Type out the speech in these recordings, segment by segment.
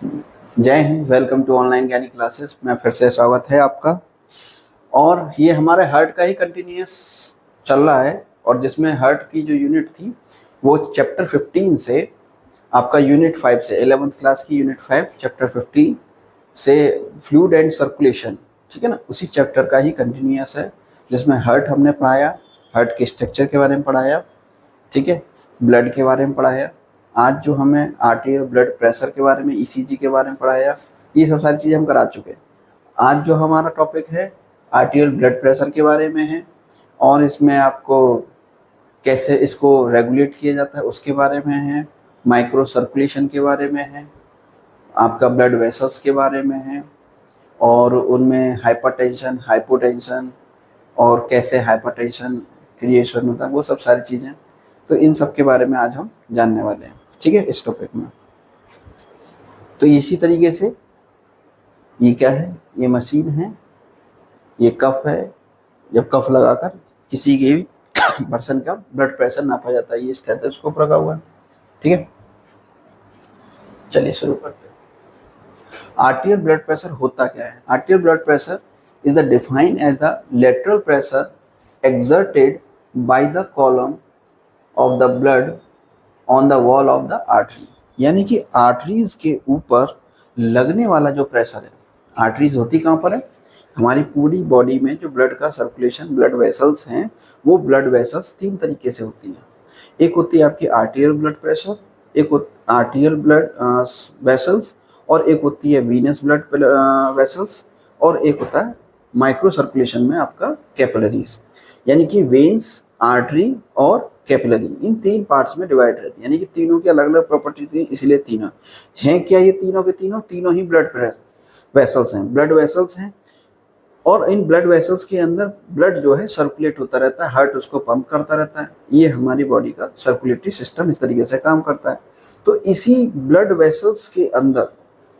जय Hind. Welcome to online ज्ञानी classes में फिर से स्वागत है आपका। और ये हमारे हार्ट का ही कंटिन्यूस चल रहा है, और जिसमें हार्ट की जो यूनिट थी वो चैप्टर 15 से आपका यूनिट 5 से 11th क्लास की यूनिट 5 चैप्टर 15 से फ्लूइड एंड सर्कुलेशन, ठीक है ना, उसी चैप्टर का ही कंटिन्यूस है, जिसमें हार्ट हमने पढ़ाया, हार्ट के स्ट्रक्चर के बारे में पढ़ाया, ठीक है, ब्लड के बारे में पढ़ाया। आज जो हमें आर्टियल ब्लड प्रेशर के बारे में, ईसीजी के बारे में पढ़ाया, ये सब सारी चीज़ें हम करा चुके हैं। आज जो हमारा टॉपिक है आर्टियल ब्लड प्रेशर के बारे में है, और इसमें आपको कैसे इसको रेगुलेट किया जाता है उसके बारे में है, माइक्रो सर्कुलेशन के बारे में है, आपका ब्लड वेसल्स के बारे में है, और उनमें हाइपरटेंशन, हाइपोटेंशन और कैसे हाइपरटेंशन क्रिएशन होता है, वो सब सारी चीज़ें। तो इन सब के बारे में आज हम जानने वाले हैं, ठीक है, इस टॉपिक में। तो इसी तरीके से ये क्या है, ये मशीन है, ये कफ है। जब कफ लगाकर किसी के भी पर्सन का ब्लड प्रेशर नापा जाता है, ये स्टेथोस्कोप रखा हुआ है, ठीक है। चलिए शुरू करते हैं। आर्टियल ब्लड प्रेशर होता क्या है? Arterial blood pressure is the defined as the lateral pressure exerted by the column of the blood on the wall of the artery। यानी कि आर्टरीज के ऊपर लगने वाला जो प्रेशर है। आर्टरीज होती कहाँ पर है? हमारी पूरी बॉडी में जो ब्लड का सर्कुलेशन, ब्लड वेसल्स हैं, वो ब्लड वेसल्स तीन तरीके से होती हैं। एक होती है आपकी आर्टियल ब्लड प्रेशर, एक आर्टियल ब्लड वेसल्स, और एक होती है वीनस ब्लड वेसल्स, और एक होता है माइक्रो सर्कुलेशन में आपका कैपिलरीज। यानी कि वेन्स, आर्टरी और कैपिलरी, इन तीन पार्ट्स में डिवाइड रहती है। यानी कि तीनों की अलग अलग प्रॉपर्टी थी, इसलिए तीनों हैं। क्या ये तीनों के तीनों ही ब्लड वेसल्स हैं, ब्लड वेसल्स हैं। और इन ब्लड वेसल्स के अंदर ब्लड जो है सर्कुलेट होता रहता है, हार्ट उसको पंप करता रहता है। ये हमारी बॉडी का सर्कुलेटरी सिस्टम इस तरीके से काम करता है। तो इसी ब्लड वेसल्स के अंदर,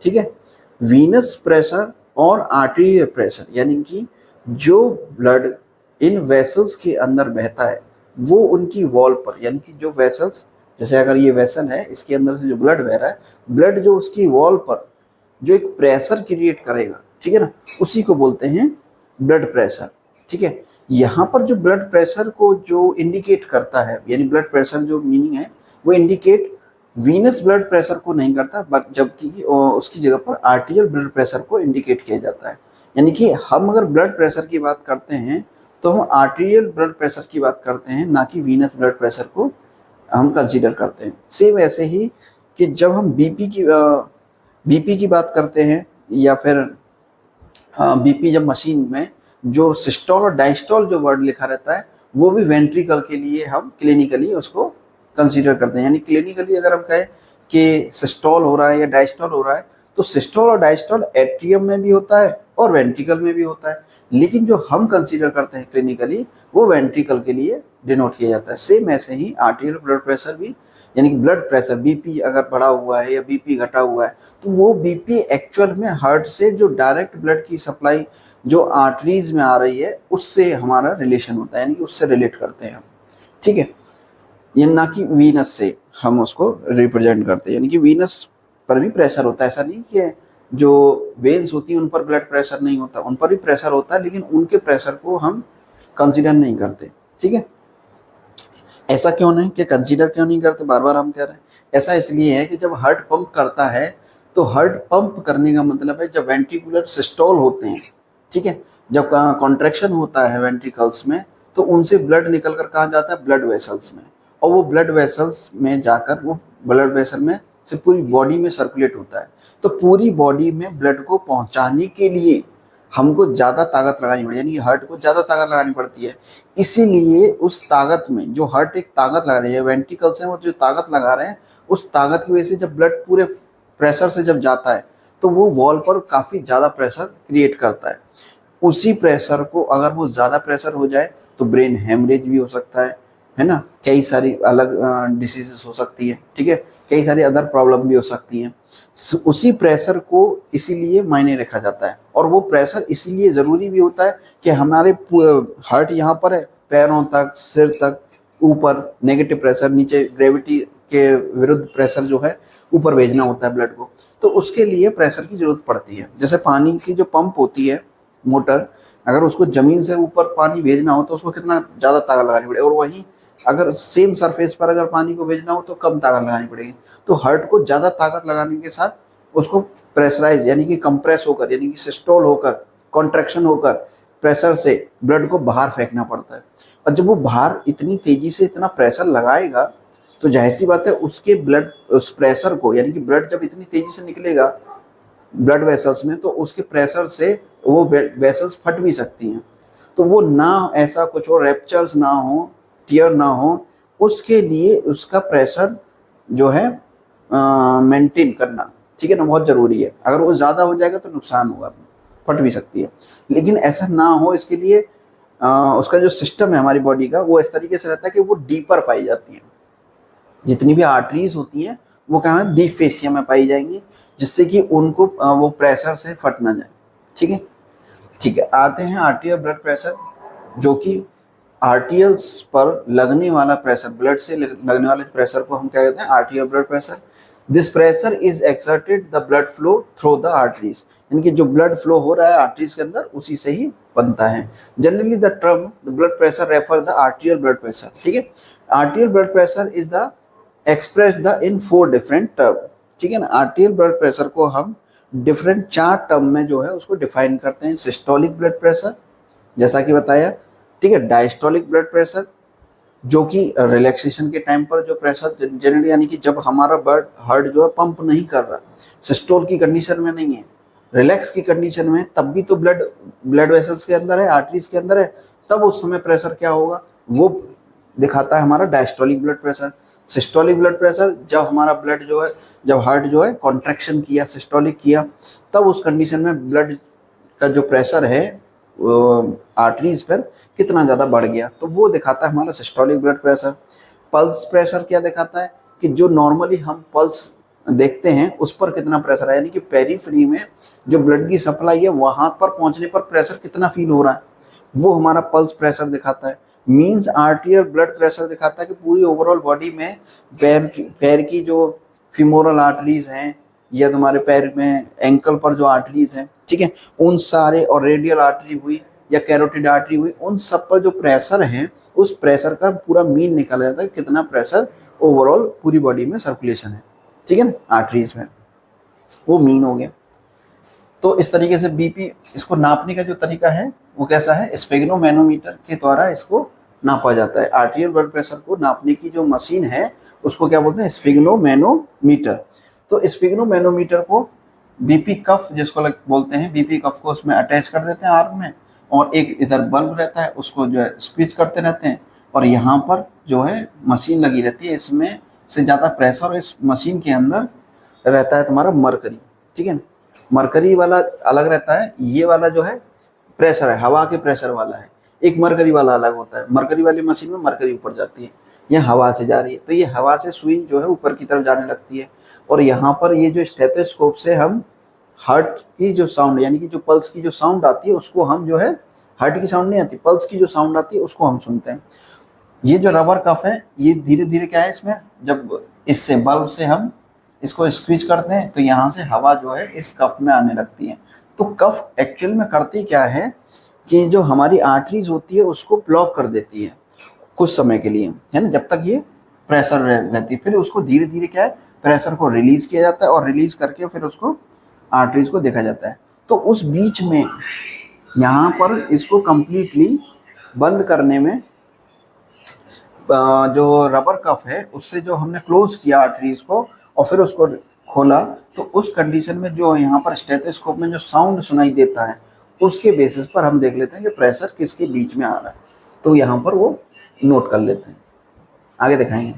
ठीक है, वीनस प्रेशर और आर्टेरियल प्रेशर, यानी कि जो ब्लड इन वेसल्स के अंदर बहता है वो उनकी वॉल पर, यानी कि जो वेसल्स, जैसे अगर ये वेसल है, इसके अंदर से जो ब्लड बह रहा है, ब्लड जो उसकी वॉल पर जो एक प्रेशर क्रिएट करेगा, ठीक है ना, उसी को बोलते हैं ब्लड प्रेशर, ठीक है। यहाँ पर जो ब्लड प्रेशर को जो इंडिकेट करता है, यानी ब्लड प्रेशर जो मीनिंग है वो इंडिकेट वीनस ब्लड प्रेशर को नहीं करता, जबकि उसकी जगह पर आर्टियल ब्लड प्रेशर को इंडिकेट किया जाता है। यानी कि हम अगर ब्लड प्रेशर की बात करते हैं तो हम आर्टियल ब्लड प्रेशर की बात करते हैं, ना कि वीनस ब्लड प्रेशर को हम कंसीडर करते हैं। सेम ऐसे ही कि जब हम बीपी की बात करते हैं, या फिर बीपी जब मशीन में जो सिस्टोल और डायस्टोल जो वर्ड लिखा रहता है, वो भी वेंट्रिकल के लिए हम क्लिनिकली उसको कंसीडर करते हैं। यानी क्लिनिकली अगर हम कहें कि सिस्टोल हो रहा है या डायस्टोल हो रहा है, तो सिस्टोल और डायस्टोल एट्रियम में भी होता है और वेंट्रिकल में भी होता है, लेकिन जो हम कंसीडर करते हैं क्लिनिकली वो वेंट्रिकल के लिए डिनोट किया जाता है। सेम ऐसे ही आर्टियल ब्लड प्रेशर भी, यानी कि ब्लड प्रेशर, बीपी अगर बढ़ा हुआ है या बीपी घटा हुआ है, तो वो बीपी एक्चुअल में हार्ट से जो डायरेक्ट ब्लड की सप्लाई जो आर्टरीज में आ रही है उससे हमारा रिलेशन होता है, यानी कि उससे रिलेट करते हैं हम, ठीक है। ये ना कि वीनस से हम उसको रिप्रेजेंट करते हैं। यानी कि वीनस पर भी प्रेशर होता है, ऐसा नहीं कि जो वेन्स होती हैं उन पर ब्लड प्रेशर नहीं होता, उन पर भी प्रेशर होता है, लेकिन उनके प्रेशर को हम कंसीडर नहीं करते, ठीक है। ऐसा क्यों नहीं कि कंसीडर क्यों नहीं करते, बार बार हम कह रहे हैं, ऐसा इसलिए है कि जब हार्ट पंप करता है तो हार्ट पंप करने का मतलब है जब वेंट्रिकुलर सिस्टोल होते हैं, ठीक है, जब कॉन्ट्रैक्शन होता है वेंट्रिकल्स में, तो उनसे ब्लड निकल कर कहाँ जाता है? ब्लड वेसल्स में, और वो ब्लड वेसल्स में जाकर वो ब्लड वेसल में से पूरी बॉडी में सर्कुलेट होता है। तो पूरी बॉडी में ब्लड को पहुंचाने के लिए हमको ज़्यादा ताकत लगानी पड़ती है, यानी हार्ट को ज़्यादा ताकत लगानी पड़ती है। इसीलिए उस ताकत में जो हार्ट एक ताकत लगा रही है, वेंट्रिकल्स हैं वो जो ताकत लगा रहे हैं, उस ताकत की वजह से जब ब्लड पूरे प्रेशर से जब जाता है तो वो वॉल पर काफ़ी ज़्यादा प्रेशर क्रिएट करता है। उसी प्रेशर को अगर वो ज़्यादा प्रेशर हो जाए तो ब्रेन हेमरेज भी हो सकता है ना, कई सारी अलग डिसीजेस हो सकती है, ठीक है, कई सारी अदर प्रॉब्लम भी हो सकती हैं। उसी प्रेशर को इसीलिए मायने रखा जाता है, और वो प्रेशर इसीलिए ज़रूरी भी होता है कि हमारे हार्ट यहाँ पर है, पैरों तक, सिर तक, ऊपर नेगेटिव प्रेशर, नीचे ग्रेविटी के विरुद्ध प्रेशर जो है ऊपर भेजना होता है ब्लड को, तो उसके लिए प्रेशर की जरूरत पड़ती है। जैसे पानी की जो पंप होती है मोटर, अगर उसको जमीन से ऊपर पानी भेजना हो तो उसको कितना ज़्यादा ताकत लगानी पड़ेगी, और वहीं अगर सेम सरफेस पर अगर पानी को भेजना हो तो कम ताकत लगानी पड़ेगी। तो हार्ट को ज़्यादा ताकत लगाने के साथ उसको प्रेशराइज यानी कि कंप्रेस होकर, यानी कि सिस्टोल होकर, कॉन्ट्रैक्शन होकर प्रेशर से ब्लड को बाहर फेंकना पड़ता है। और जब वो बाहर इतनी तेजी से इतना प्रेशर लगाएगा तो जाहिर सी बात है उसके ब्लड, उस प्रेशर को, यानी कि ब्लड जब इतनी तेजी से निकलेगा ब्लड वेसल्स में तो उसके प्रेशर से वो वेसल्स फट भी सकती हैं। तो वो ना ऐसा कुछ हो, रैप्चर्स ना हो, टियर ना हो, उसके लिए उसका प्रेशर जो है मेंटेन करना, ठीक है ना, बहुत ज़रूरी है। अगर वो ज़्यादा हो जाएगा तो नुकसान होगा, फट भी सकती है। लेकिन ऐसा ना हो इसके लिए उसका जो सिस्टम है हमारी बॉडी का वो इस तरीके से रहता है कि वो डीपर पाई जाती है। जितनी भी आर्टरीज होती हैं वो कहाँ है, डीप फेसिया में पाई जाएंगी, जिससे कि उनको वो प्रेशर से फट ना जाए। ठीक है, ठीक है। आते हैं आर्टियल ब्लड प्रेशर, जो कि आर्टियल्स पर लगने वाला प्रेशर, ब्लड से लगने वाले प्रेशर को हम क्या कहते हैं, आर्टियल blood pressure. This pressure is exerted the blood flow through the arteries, यानी कि जो ब्लड फ्लो हो रहा है आर्टरीज के अंदर उसी से ही बनता है। Generally the term the blood pressure refer the आर्टियल blood pressure. ठीक है, arterial blood pressure is the express the in 4 different term. ठीक है ना, आर्टियल ब्लड प्रेशर को हम डिफरेंट 4 टर्म में जो है उसको डिफाइन करते हैं। सिस्टोलिक ब्लड प्रेशर जैसा कि बताया, ठीक है। डायस्टोलिक ब्लड प्रेशर जो कि रिलैक्सेशन के टाइम पर जो प्रेशर जनरली, यानी कि जब हमारा ब्लड हार्ट जो है पंप नहीं कर रहा, सिस्टोल की कंडीशन में नहीं है, रिलैक्स की कंडीशन में, तब भी तो ब्लड वेसल्स के अंदर है, आर्टरीज के अंदर है, तब उस समय प्रेशर क्या होगा वो दिखाता है हमारा diastolic blood pressure. Systolic blood pressure जब हमारा ब्लड जो है, जब हार्ट जो है कॉन्ट्रैक्शन किया, सिस्टोलिक किया, तब उस कंडीशन में ब्लड का जो प्रेशर है आर्टरीज पर कितना ज़्यादा बढ़ गया, तो वो दिखाता है हमारा systolic blood pressure. Pulse pressure क्या दिखाता है कि जो नॉर्मली हम पल्स देखते हैं उस पर कितना प्रेशर है, यानी कि पेरीफ्री में जो ब्लड की सप्लाई है वहाँ पर पहुँचने पर प्रेशर कितना फील हो रहा है, वो हमारा पल्स प्रेशर दिखाता है। मीन्स आर्टियल ब्लड प्रेशर दिखाता है कि पूरी ओवरऑल बॉडी में पैर की जो फीमोरल आर्टरीज हैं या तुम्हारे पैर में एंकल पर जो आर्टरीज हैं, ठीक है, उन सारे, और रेडियल आर्टरी हुई या कैरोटिड आर्टरी हुई, उन सब पर जो प्रेशर है उस प्रेशर का पूरा मीन निकाला जाता है, कितना प्रेशर ओवरऑल पूरी बॉडी में सर्कुलेशन है। ठीक है ना, आर्टरीज में वो मीन हो गया। तो इस तरीके से बीपी, इसको नापने का जो तरीका है वो कैसा है, स्फेग्नोमैनोमीटर के द्वारा इसको नापा जाता है। आर्टियल ब्लड प्रेशर को नापने की जो मशीन है उसको क्या बोलते हैं, स्फेग्नोमैनोमीटर। तो स्फेग्नोमैनोमीटर को बीपी कफ जिसको बोलते हैं, बीपी कफ को उसमें अटैच कर देते हैं आर्म में, और एक इधर बल्ब रहता है उसको जो है स्क्वीज करते रहते हैं, और यहाँ पर जो है मशीन लगी रहती है, इसमें से ज़्यादा प्रेशर, और इस मशीन के अंदर रहता है तुम्हारा मरकरी। ठीक है ना, मरकरी वाला अलग रहता है, ये वाला जो है प्रेशर है, हवा के प्रेशर वाला है, एक मरकरी वाला अलग होता है। मरकरी वाली मशीन में मरकरी ऊपर जाती है, यह हवा से जा रही है, तो ये हवा से सुई जो है ऊपर की तरफ जाने लगती है, और यहाँ पर ये जो स्टेथोस्कोप से हम हार्ट की जो साउंड, यानी कि जो पल्स की जो साउंड आती है उसको हम जो है, हार्ट की साउंड नहीं आती, पल्स की जो साउंड आती है उसको हम सुनते हैं। ये जो रबर कफ है ये धीरे धीरे क्या है, इसमें जब इससे बल्ब से हम इसको स्क्वीज करते हैं तो यहाँ से हवा जो है इस कफ में आने लगती है। तो कफ एक्चुअल में करती क्या है कि जो हमारी आर्टरीज होती है उसको ब्लॉक कर देती है कुछ समय के लिए, है ना, जब तक ये प्रेशर रहती है। फिर उसको धीरे धीरे क्या है, प्रेशर को रिलीज किया जाता है, और रिलीज करके फिर उसको आर्टरीज को देखा जाता है। तो उस बीच में यहाँ पर इसको कंप्लीटली बंद करने में जो रबर कफ है उससे जो हमने क्लोज किया आर्टरीज को और फिर उसको खोला, तो उस कंडीशन में जो यहाँ पर स्टेथोस्कोप में जो साउंड सुनाई देता है उसके बेसिस पर हम देख लेते हैं कि प्रेशर किसके बीच में आ रहा है, तो यहाँ पर वो नोट कर लेते हैं। आगे दिखाएंगे।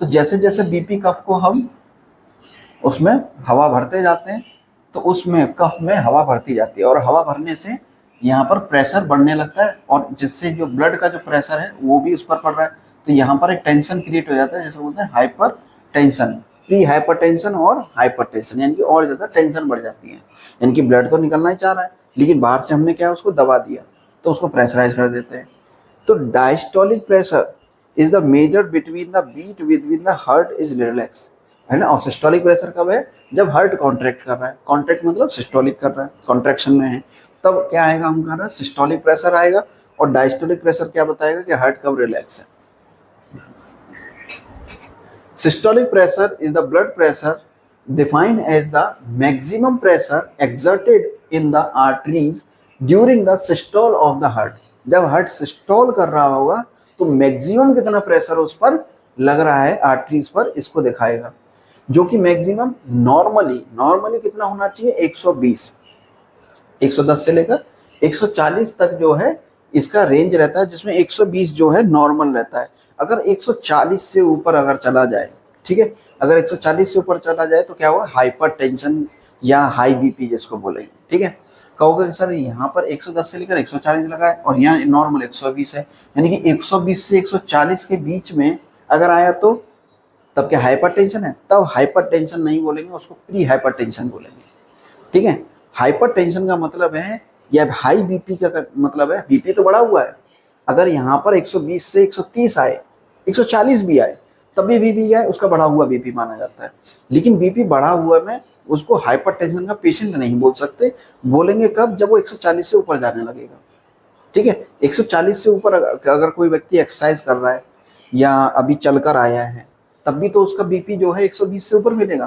तो जैसे जैसे बीपी कफ को हम उसमें हवा भरते जाते हैं तो उसमें कफ में हवा भरती जाती है, और हवा भरने से यहाँ पर प्रेशर बढ़ने लगता है, और जिससे जो ब्लड का जो प्रेशर है वो भी उस पर पड़ रहा है, तो यहाँ पर एक टेंशन क्रिएट हो जाता है, जैसे बोलते हैं hyper tension, pre hyper tension और हाइपर टेंशन, यानी कि और ज़्यादा टेंशन बढ़ जाती है। यानी कि ब्लड तो निकलना ही चाह रहा है लेकिन बाहर से हमने क्या उसको दबा दिया, तो उसको प्रेशराइज कर देते हैं। तो diastolic pressure is the measure between the beat with the heart is relax, है ना। और सिस्टोलिक प्रेशर कब है? जब हार्ट कॉन्ट्रैक्ट कर रहा है, कॉन्ट्रैक्ट मतलब सिस्टोलिक कर रहा है, कॉन्ट्रैक्शन में है, तब क्या आएगा, हम कह रहे हैं सिस्टोलिक प्रेशर आएगा। और डायस्टोलिक प्रेशर क्या बताएगा कि हार्ट कब रिलैक्स है। Systolic pressure is the blood pressure defined as the maximum pressure exerted in the arteries during the systole of the heart। जब हार्ट सिस्टोल कर रहा होगा तो मैक्सिमम कितना प्रेशर उस पर लग रहा है आर्टरीज पर, इसको दिखाएगा। जो कि मैक्सिमम नॉर्मली कितना होना चाहिए, 120, 110 से लेकर 140 तक जो है इसका रेंज रहता है, जिसमें 120 जो है नॉर्मल रहता है। अगर 140 से ऊपर अगर चला जाए, ठीक है, अगर 140 से ऊपर चला जाए तो क्या हुआ, हाइपरटेंशन या हाई बीपी जिसको बोलेंगे, ठीक है। कहोगे कि सर यहाँ पर 110 से लेकर 140 लगा है और यहाँ नॉर्मल 120 है, यानी कि 120 से 140 के बीच में अगर आया तो तब क्या हाइपरटेंशन है? तब हाइपरटेंशन नहीं बोलेंगे, उसको प्री हाइपरटेंशन बोलेंगे, ठीक है। हाइपरटेंशन का मतलब है, या हाई बीपी का मतलब है बीपी तो बढ़ा हुआ है, अगर यहाँ पर 120 से 130 आए, 140 भी आए, तब भी बीपी क्या है, उसका बढ़ा हुआ बीपी माना जाता है। लेकिन बीपी बढ़ा हुआ में उसको हाइपरटेंशन का पेशेंट नहीं बोल सकते, बोलेंगे कब, जब वो 140 से ऊपर जाने लगेगा, ठीक है। 140 से ऊपर अगर कोई व्यक्ति एक्सरसाइज कर रहा है या अभी चलकर आया है, तब भी तो उसका बीपी जो है 120 से ऊपर मिलेगा,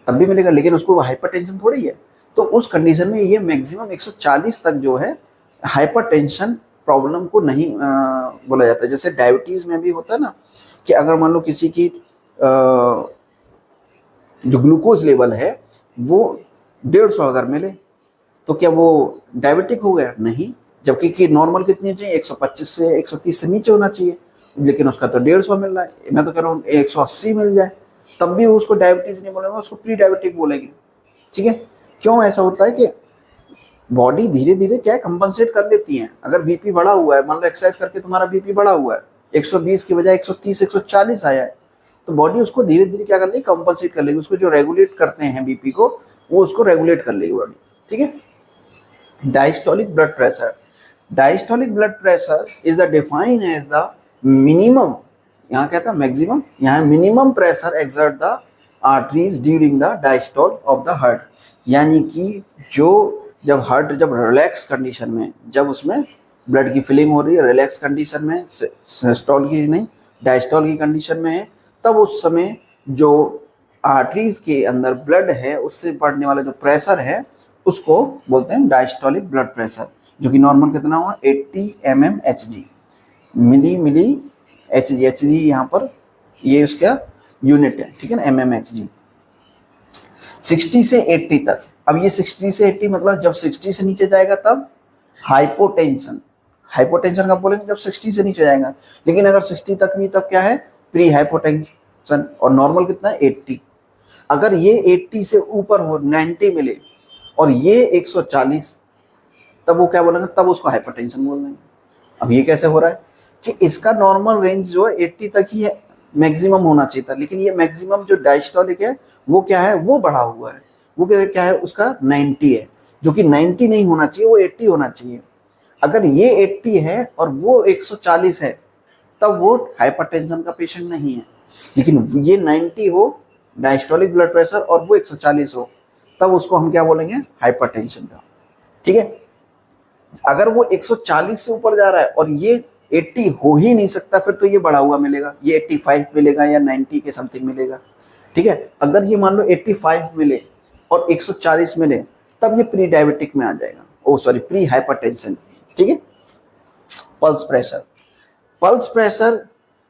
तब भी मिलेगा, लेकिन उसको हाइपरटेंशन थोड़ी है। तो उस कंडीशन में ये मैक्सिमम 140 तक जो है हाइपरटेंशन प्रॉब्लम को नहीं बोला जाता है। जैसे डायबिटीज में भी होता है ना, कि अगर मान लो किसी की जो ग्लूकोज लेवल है वो 150 अगर मिले तो क्या वो डायबिटिक हो गया? नहीं, जबकि कि नॉर्मल कितनी चाहिए, 125 से 130 से नीचे होना चाहिए, लेकिन उसका तो 150 मिल रहा है। मैं तो कह रहा हूँ 180 मिल जाए, तब भी उसको डायबिटीज नहीं बोलेंगे, उसको प्री डायबिटिक बोलेंगे, ठीक है। क्यों ऐसा होता है कि बॉडी धीरे धीरे क्या कंपनसेट कर लेती है। अगर बीपी बढ़ा हुआ है, मान लो एक्सरसाइज करके तुम्हारा बीपी बढ़ा हुआ है, 120 की बजाय 130 140 आया है, तो बॉडी उसको धीरे धीरे क्या कर लेगी, कंपनसेट कर लेगी। उसको जो रेगुलेट करते हैं बीपी को, वो उसको रेगुलेट कर लेगी बॉडी, ठीक है। Diastolic blood pressure, diastolic blood pressure is the defined as the minimum, यहाँ क्या था मैक्सिमम, यहाँ minimum pressure exert the arteries during the diastole of the heart. यानी कि जो जब हार्ट जब रिलैक्स कंडीशन में, जब उसमें ब्लड की फिलिंग हो रही है, रिलैक्स कंडीशन में, सिस्टोल की नहीं डायस्टोल की कंडीशन में है, तब उस समय जो आर्टरीज के अंदर ब्लड है उससे बढ़ने वाला जो प्रेशर है उसको बोलते हैं डायस्टोलिक ब्लड प्रेशर, जो कि नॉर्मल कितना हुआ 80 mmHg, मिली Hg, Hg यहाँ पर ये उसका यूनिट है, ठीक है ना, mmHg। 60 से 80 तक, अब ये 60 से 80 मतलब जब 60 से नीचे जाएगा तब हाइपोटेंशन, हाइपोटेंशन का बोलेंगे जब 60 से नीचे जाएगा। लेकिन अगर 60 तक भी तब क्या है, प्री हाइपोटेंशन। और नॉर्मल कितना है 80। अगर ये 80 से ऊपर हो, 90 मिले और ये 140, तब वो क्या बोलेंगे, तब उसको हाइपरटेंशन बोल देंगे। अब ये कैसे हो रहा है कि इसका नॉर्मल रेंज जो है 80 तक ही है, मैक्सिमम होना चाहिए था, लेकिन ये मैक्सिमम जो डायस्टोलिक है वो क्या है, वो बढ़ा हुआ है, वो क्या है उसका 90 है, जो कि 90 नहीं होना चाहिए, वो 80 होना चाहिए। अगर ये 80 है और वो 140 है तब वो हाइपरटेंशन का पेशेंट नहीं है। लेकिन ये 90 हो डायस्टोलिक ब्लड प्रेशर और वो 140 हो, तब उसको हम क्या बोलेंगे, हाइपरटेंशन का, ठीक है। अगर वो 140 से ऊपर जा रहा है और ये 80 हो ही नहीं सकता, फिर तो ये बढ़ा हुआ मिलेगा, ये 85 मिलेगा या 90 के समथिंग मिलेगा, ठीक है। अगर ये मान लो 85 मिले और 140 मिले, तब ये प्री डायबिटिक में आ जाएगा, प्री हाइपरटेंशन, ठीक है। Pulse pressure, pulse pressure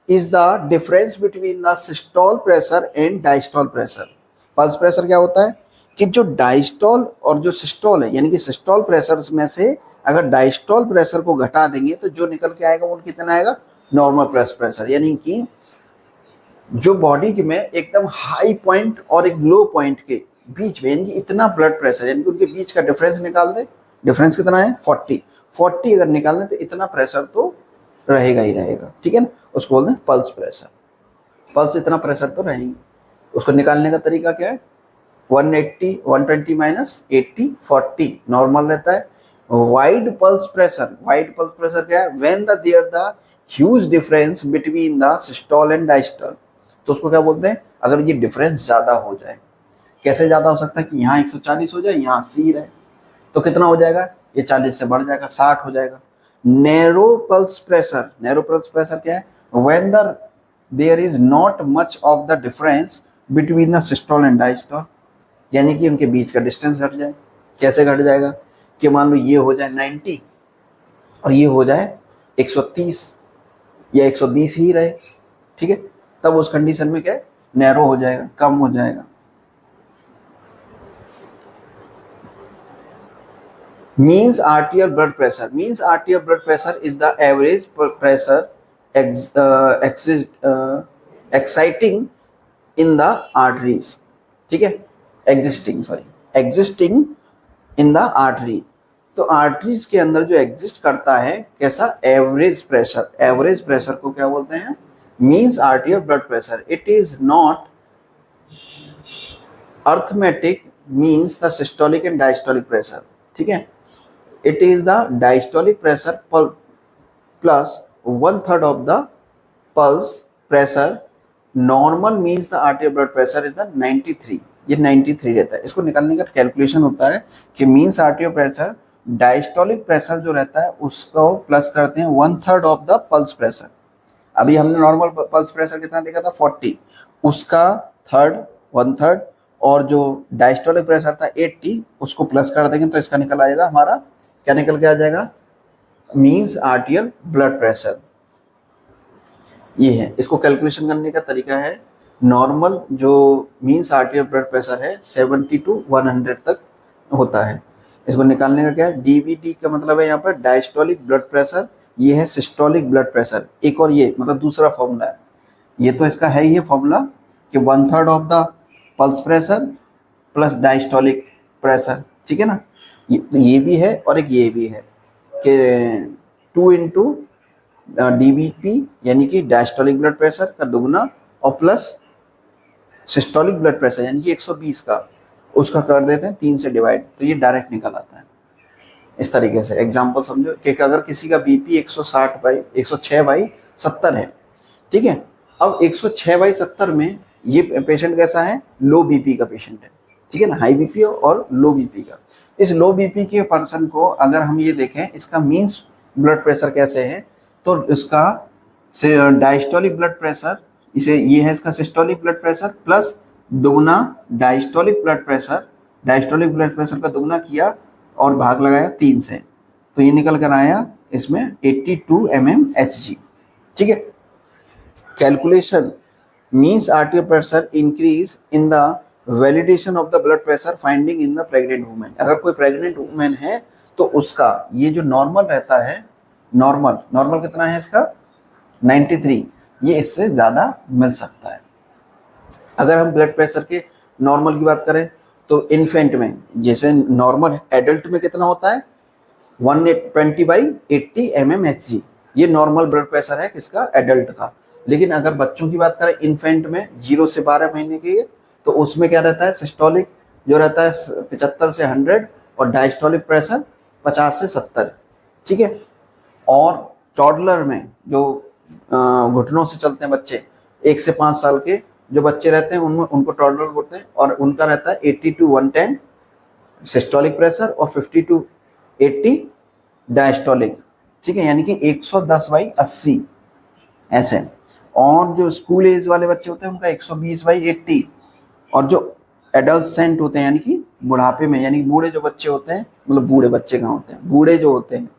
is the difference between the systole pressure and diastole pressure. Pulse pressure क्या होता है कि जो डायस्टोल और जो सिस्टोल है, यानी कि सिस्टोल प्रेशर में से अगर डायस्टोल प्रेशर को घटा देंगे तो जो निकल के आएगा वो कितना आएगा, नॉर्मल प्रेशर। यानी कि जो बॉडी में एकदम हाई पॉइंट और एक लो पॉइंट के बीच में, यानी कि इतना ब्लड प्रेशर, यानी कि उनके बीच का डिफरेंस निकाल दे, डिफरेंस कितना है 40 अगर निकालने तो इतना प्रेशर तो रहेगा ही रहेगा, ठीक है ना, उसको बोलते हैं पल्स प्रेशर। पल्स इतना प्रेशर तो रहेंगे, उसको निकालने का तरीका क्या है, 120 माइनस 80 40 नॉर्मल रहता है, wide pulse pressure, wide pulse pressure क्या है, when the there the huge difference between the systole and diastole. तो उसको क्या बोलते हैं, अगर ये डिफरेंस ज्यादा हो जाए, कैसे ज्यादा हो सकता है कि यहाँ 140 हो जाए, यहाँ 80 रहे, तो कितना हो जाएगा, ये 40 से बढ़ जाएगा, 60 हो जाएगा। Narrow pulse pressure, narrow pulse pressure क्या है, when the there is not much of the difference between the systole and diastole, यानी कि उनके बीच का डिस्टेंस घट जाए। कैसे घट जाएगा, कि मान लो ये हो जाए 90 और ये हो जाए 130 या 120 ही रहे, ठीक है, तब उस कंडीशन में क्या है, नैरो हो जाएगा, कम हो जाएगा। Means arterial blood pressure, means arterial blood pressure is the average pressure exciting in the arteries, ठीक है, existing in the artery। तो आर्टरीज के अंदर जो एग्जिस्ट करता है कैसा, एवरेज प्रेशर, एवरेज प्रेशर को क्या बोलते हैं, means आर्टियल blood pressure. It is not arithmetic, means the systolic and diastolic pressure, ठीक है। It is the diastolic pressure plus 1/3 of the pulse pressure. Normal means the आर्टियल blood pressure is the 93, ये 93 रहता है। इसको निकालने का कैलकुलेशन होता है कि मीन्स आर्टियल प्रेशर, डायस्टोलिक प्रेशर जो रहता है उसको प्लस करते हैं 1/3 ऑफ द पल्स प्रेशर। अभी हमने नॉर्मल पल्स प्रेशर कितना देखा था 40, उसका थर्ड 1/3, और जो डायस्टोलिक प्रेशर था 80, उसको प्लस कर देंगे तो इसका निकल आएगा हमारा, क्या निकल के आ जाएगा, मीन्स आर्टियल ब्लड प्रेशर। ये है, इसको कैलकुलेशन करने का तरीका है, नॉर्मल जो मीन्स आर्टियल ब्लड प्रेशर है 70 to 100 तक होता है। इसको निकालने का क्या है, डीबीटी का मतलब है यहाँ पर डायस्टोलिक ब्लड प्रेशर, ये है सिस्टोलिक ब्लड प्रेशर। एक और ये मतलब दूसरा फॉर्मूला है, ये तो इसका है ही फॉर्मूला कि 1/3 of the pulse pressure plus diastolic pressure, ठीक है ना। ये भी है और एक ये भी है कि 2 into डीबीपी यानी कि डायस्टोलिक ब्लड प्रेशर का दुगना और प्लस सिस्टोलिक ब्लड प्रेशर यानी कि 120 का, उसका कर देते हैं 3 से डिवाइड, तो ये डायरेक्ट निकल आता है। इस तरीके से एग्जांपल समझो कि अगर किसी का बीपी 106/70 है, ठीक है, अब 106/70 में ये पेशेंट कैसा है, लो बीपी का पेशेंट है, ठीक है ना, हाई बीपी और लो बीपी का। इस लो बीपी के पर्सन को अगर हम ये देखें इसका मीन्स ब्लड प्रेशर कैसे है, तो इसका डायस्टोलिक ब्लड प्रेशर, इसे ये है इसका सिस्टोलिक ब्लड प्रेशर प्लस दुगना diastolic blood pressure, diastolic blood pressure का दुगना किया और भाग लगाया 3 से, तो ये निकल कर आया इसमें 82 mmHg, ठीक है। Calculation, means आर्टियल pressure increase in the validation of the blood pressure finding in the pregnant women. अगर कोई प्रेग्नेंट वुमेन है तो उसका ये जो नॉर्मल रहता है, नॉर्मल कितना है इसका 93, ये इससे ज़्यादा मिल सकता है। अगर हम ब्लड प्रेशर के नॉर्मल की बात करें तो इन्फेंट में जैसे नॉर्मल एडल्ट में कितना होता है 120/80 mmHg, ये नॉर्मल ब्लड प्रेशर है किसका, एडल्ट का। लेकिन अगर बच्चों की बात करें इन्फेंट में 0 से 12 महीने के, तो उसमें क्या रहता है, सिस्टोलिक जो रहता है 75 से 100 और डायस्टोलिक प्रेशर 50 से 70, ठीक है। और टॉडलर में जो घुटनों से चलते हैं बच्चे, 1 से 5 साल के जो बच्चे रहते हैं उनमें उनको टॉडलर बोलते हैं, और उनका रहता है 80 to 110 सिस्टोलिक प्रेशर और 50 to 80 डायस्टोलिक, ठीक है, यानी कि 110/80 ऐसे। और जो स्कूल एज वाले बच्चे होते हैं उनका 120/80, और जो एडल्सेंट होते हैं यानी कि बुढ़ापे में, यानी बूढ़े जो बच्चे होते हैं, मतलब बूढ़े बच्चे कहाँ होते हैं, बूढ़े जो होते हैं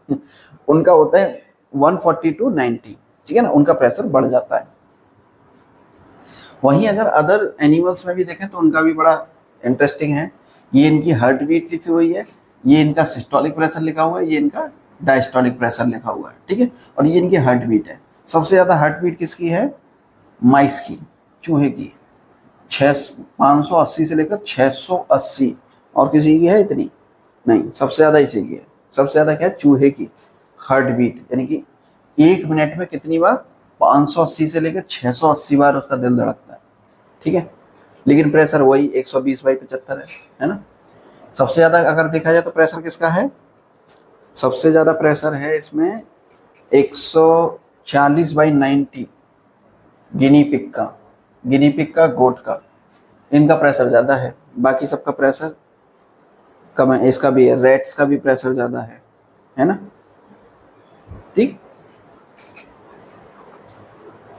उनका होता है 140 to 90, ठीक है ना, उनका प्रेशर बढ़ जाता है। वहीं अगर अदर एनिमल्स में भी देखें तो उनका भी बड़ा इंटरेस्टिंग है, ये इनकी हार्ट बीट लिखी हुई है, ये इनका सिस्टोलिक प्रेशर लिखा हुआ है, ये इनका डायस्टोलिक प्रेशर लिखा हुआ है, ठीक है, और ये इनकी हार्ट बीट है। सबसे ज़्यादा हार्ट बीट किसकी है, माइस की, चूहे की, 580 से लेकर 680, और किसी की है इतनी नहीं, सबसे ज़्यादा इसी की है। सबसे ज़्यादा क्या है, चूहे की हार्ट बीट, यानी कि 1 मिनट में कितनी बार 580 से लेकर 680 बार उसका दिल धड़कता है, ठीक है। लेकिन प्रेशर वही 120/75 है ना। सबसे ज़्यादा अगर देखा जाए तो प्रेशर किसका है, सबसे ज़्यादा प्रेशर है इसमें 140/90 गिनी पिग का, गोट का, इनका प्रेशर ज़्यादा है। बाकी सबका प्रेशर कम है। इसका भी है, रेट्स का भी प्रेशर ज़्यादा है ना। ठीक,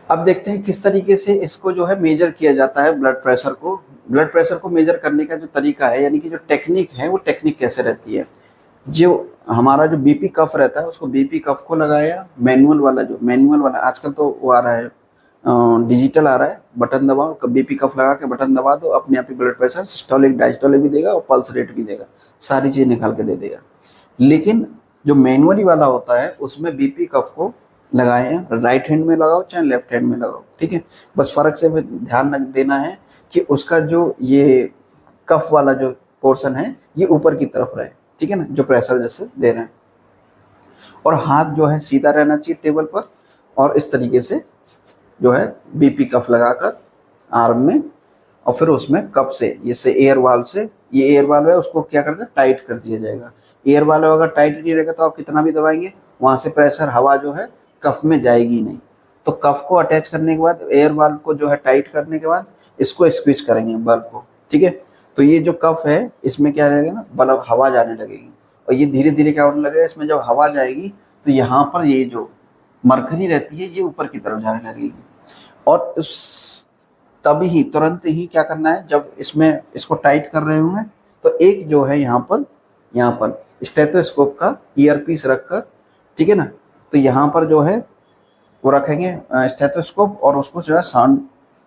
अब देखते हैं किस तरीके से इसको जो है मेजर किया जाता है ब्लड प्रेशर को। ब्लड प्रेशर को मेजर करने का जो तरीका है, यानी कि जो टेक्निक है, वो टेक्निक कैसे रहती है। जो हमारा जो बीपी कफ रहता है, उसको बीपी कफ को लगाया, मैनुअल वाला आजकल तो वो आ रहा है, डिजिटल आ रहा है, बटन दबाओ, बीपी कफ लगा के बटन दबा दो, अपने आप ही ब्लड प्रेशर सिस्टोलिक डायस्टोलिक भी देगा और पल्स रेट भी देगा, सारी चीज़ निकाल के दे देगा। लेकिन जो मैनुअली वाला होता है, उसमें बीपी कफ को लगाए, राइट हैंड में लगाओ चाहे लेफ्ट हैंड में लगाओ, ठीक है। बस फर्क से ध्यान देना है कि उसका जो ये कफ वाला जो पोर्शन है, ये ऊपर की तरफ रहे, ठीक है ना, जो प्रेशर जैसे दे रहे हैं। और हाथ जो है सीधा रहना चाहिए टेबल पर, और इस तरीके से जो है बीपी कफ लगाकर आर्म में, और फिर उसमें कप से, जैसे एयर वाल्व से, ये एयर वाल्व है, उसको क्या करते हैं, टाइट कर दिया जाएगा। एयर वाल्व अगर टाइट नहीं रहेगा तो आप कितना भी दबाएंगे, वहाँ से प्रेशर, हवा जो है कफ में जाएगी नहीं। तो कफ को अटैच करने के बाद, एयर वाल्व को जो है टाइट करने के बाद, इसको स्क्विच करेंगे बल्ब को, ठीक है। तो ये जो कफ है, इसमें क्या रहेगा ना, बल्ब हवा जाने लगेगी, और ये धीरे धीरे क्या होने लगेगा, इसमें जब हवा जाएगी तो यहाँ पर ये जो मरकरी रहती है, ये ऊपर की तरफ जाने लगेगी। और उस तभी ही तुरंत ही क्या करना है, जब इसमें इसको टाइट कर रहे होंगे, तो एक जो है यहाँ पर स्टेथोस्कोप का ईयरपीस रखकर, ठीक है ना, तो यहाँ पर जो है वो रखेंगे स्टेथोस्कोप, और उसको जो है साउंड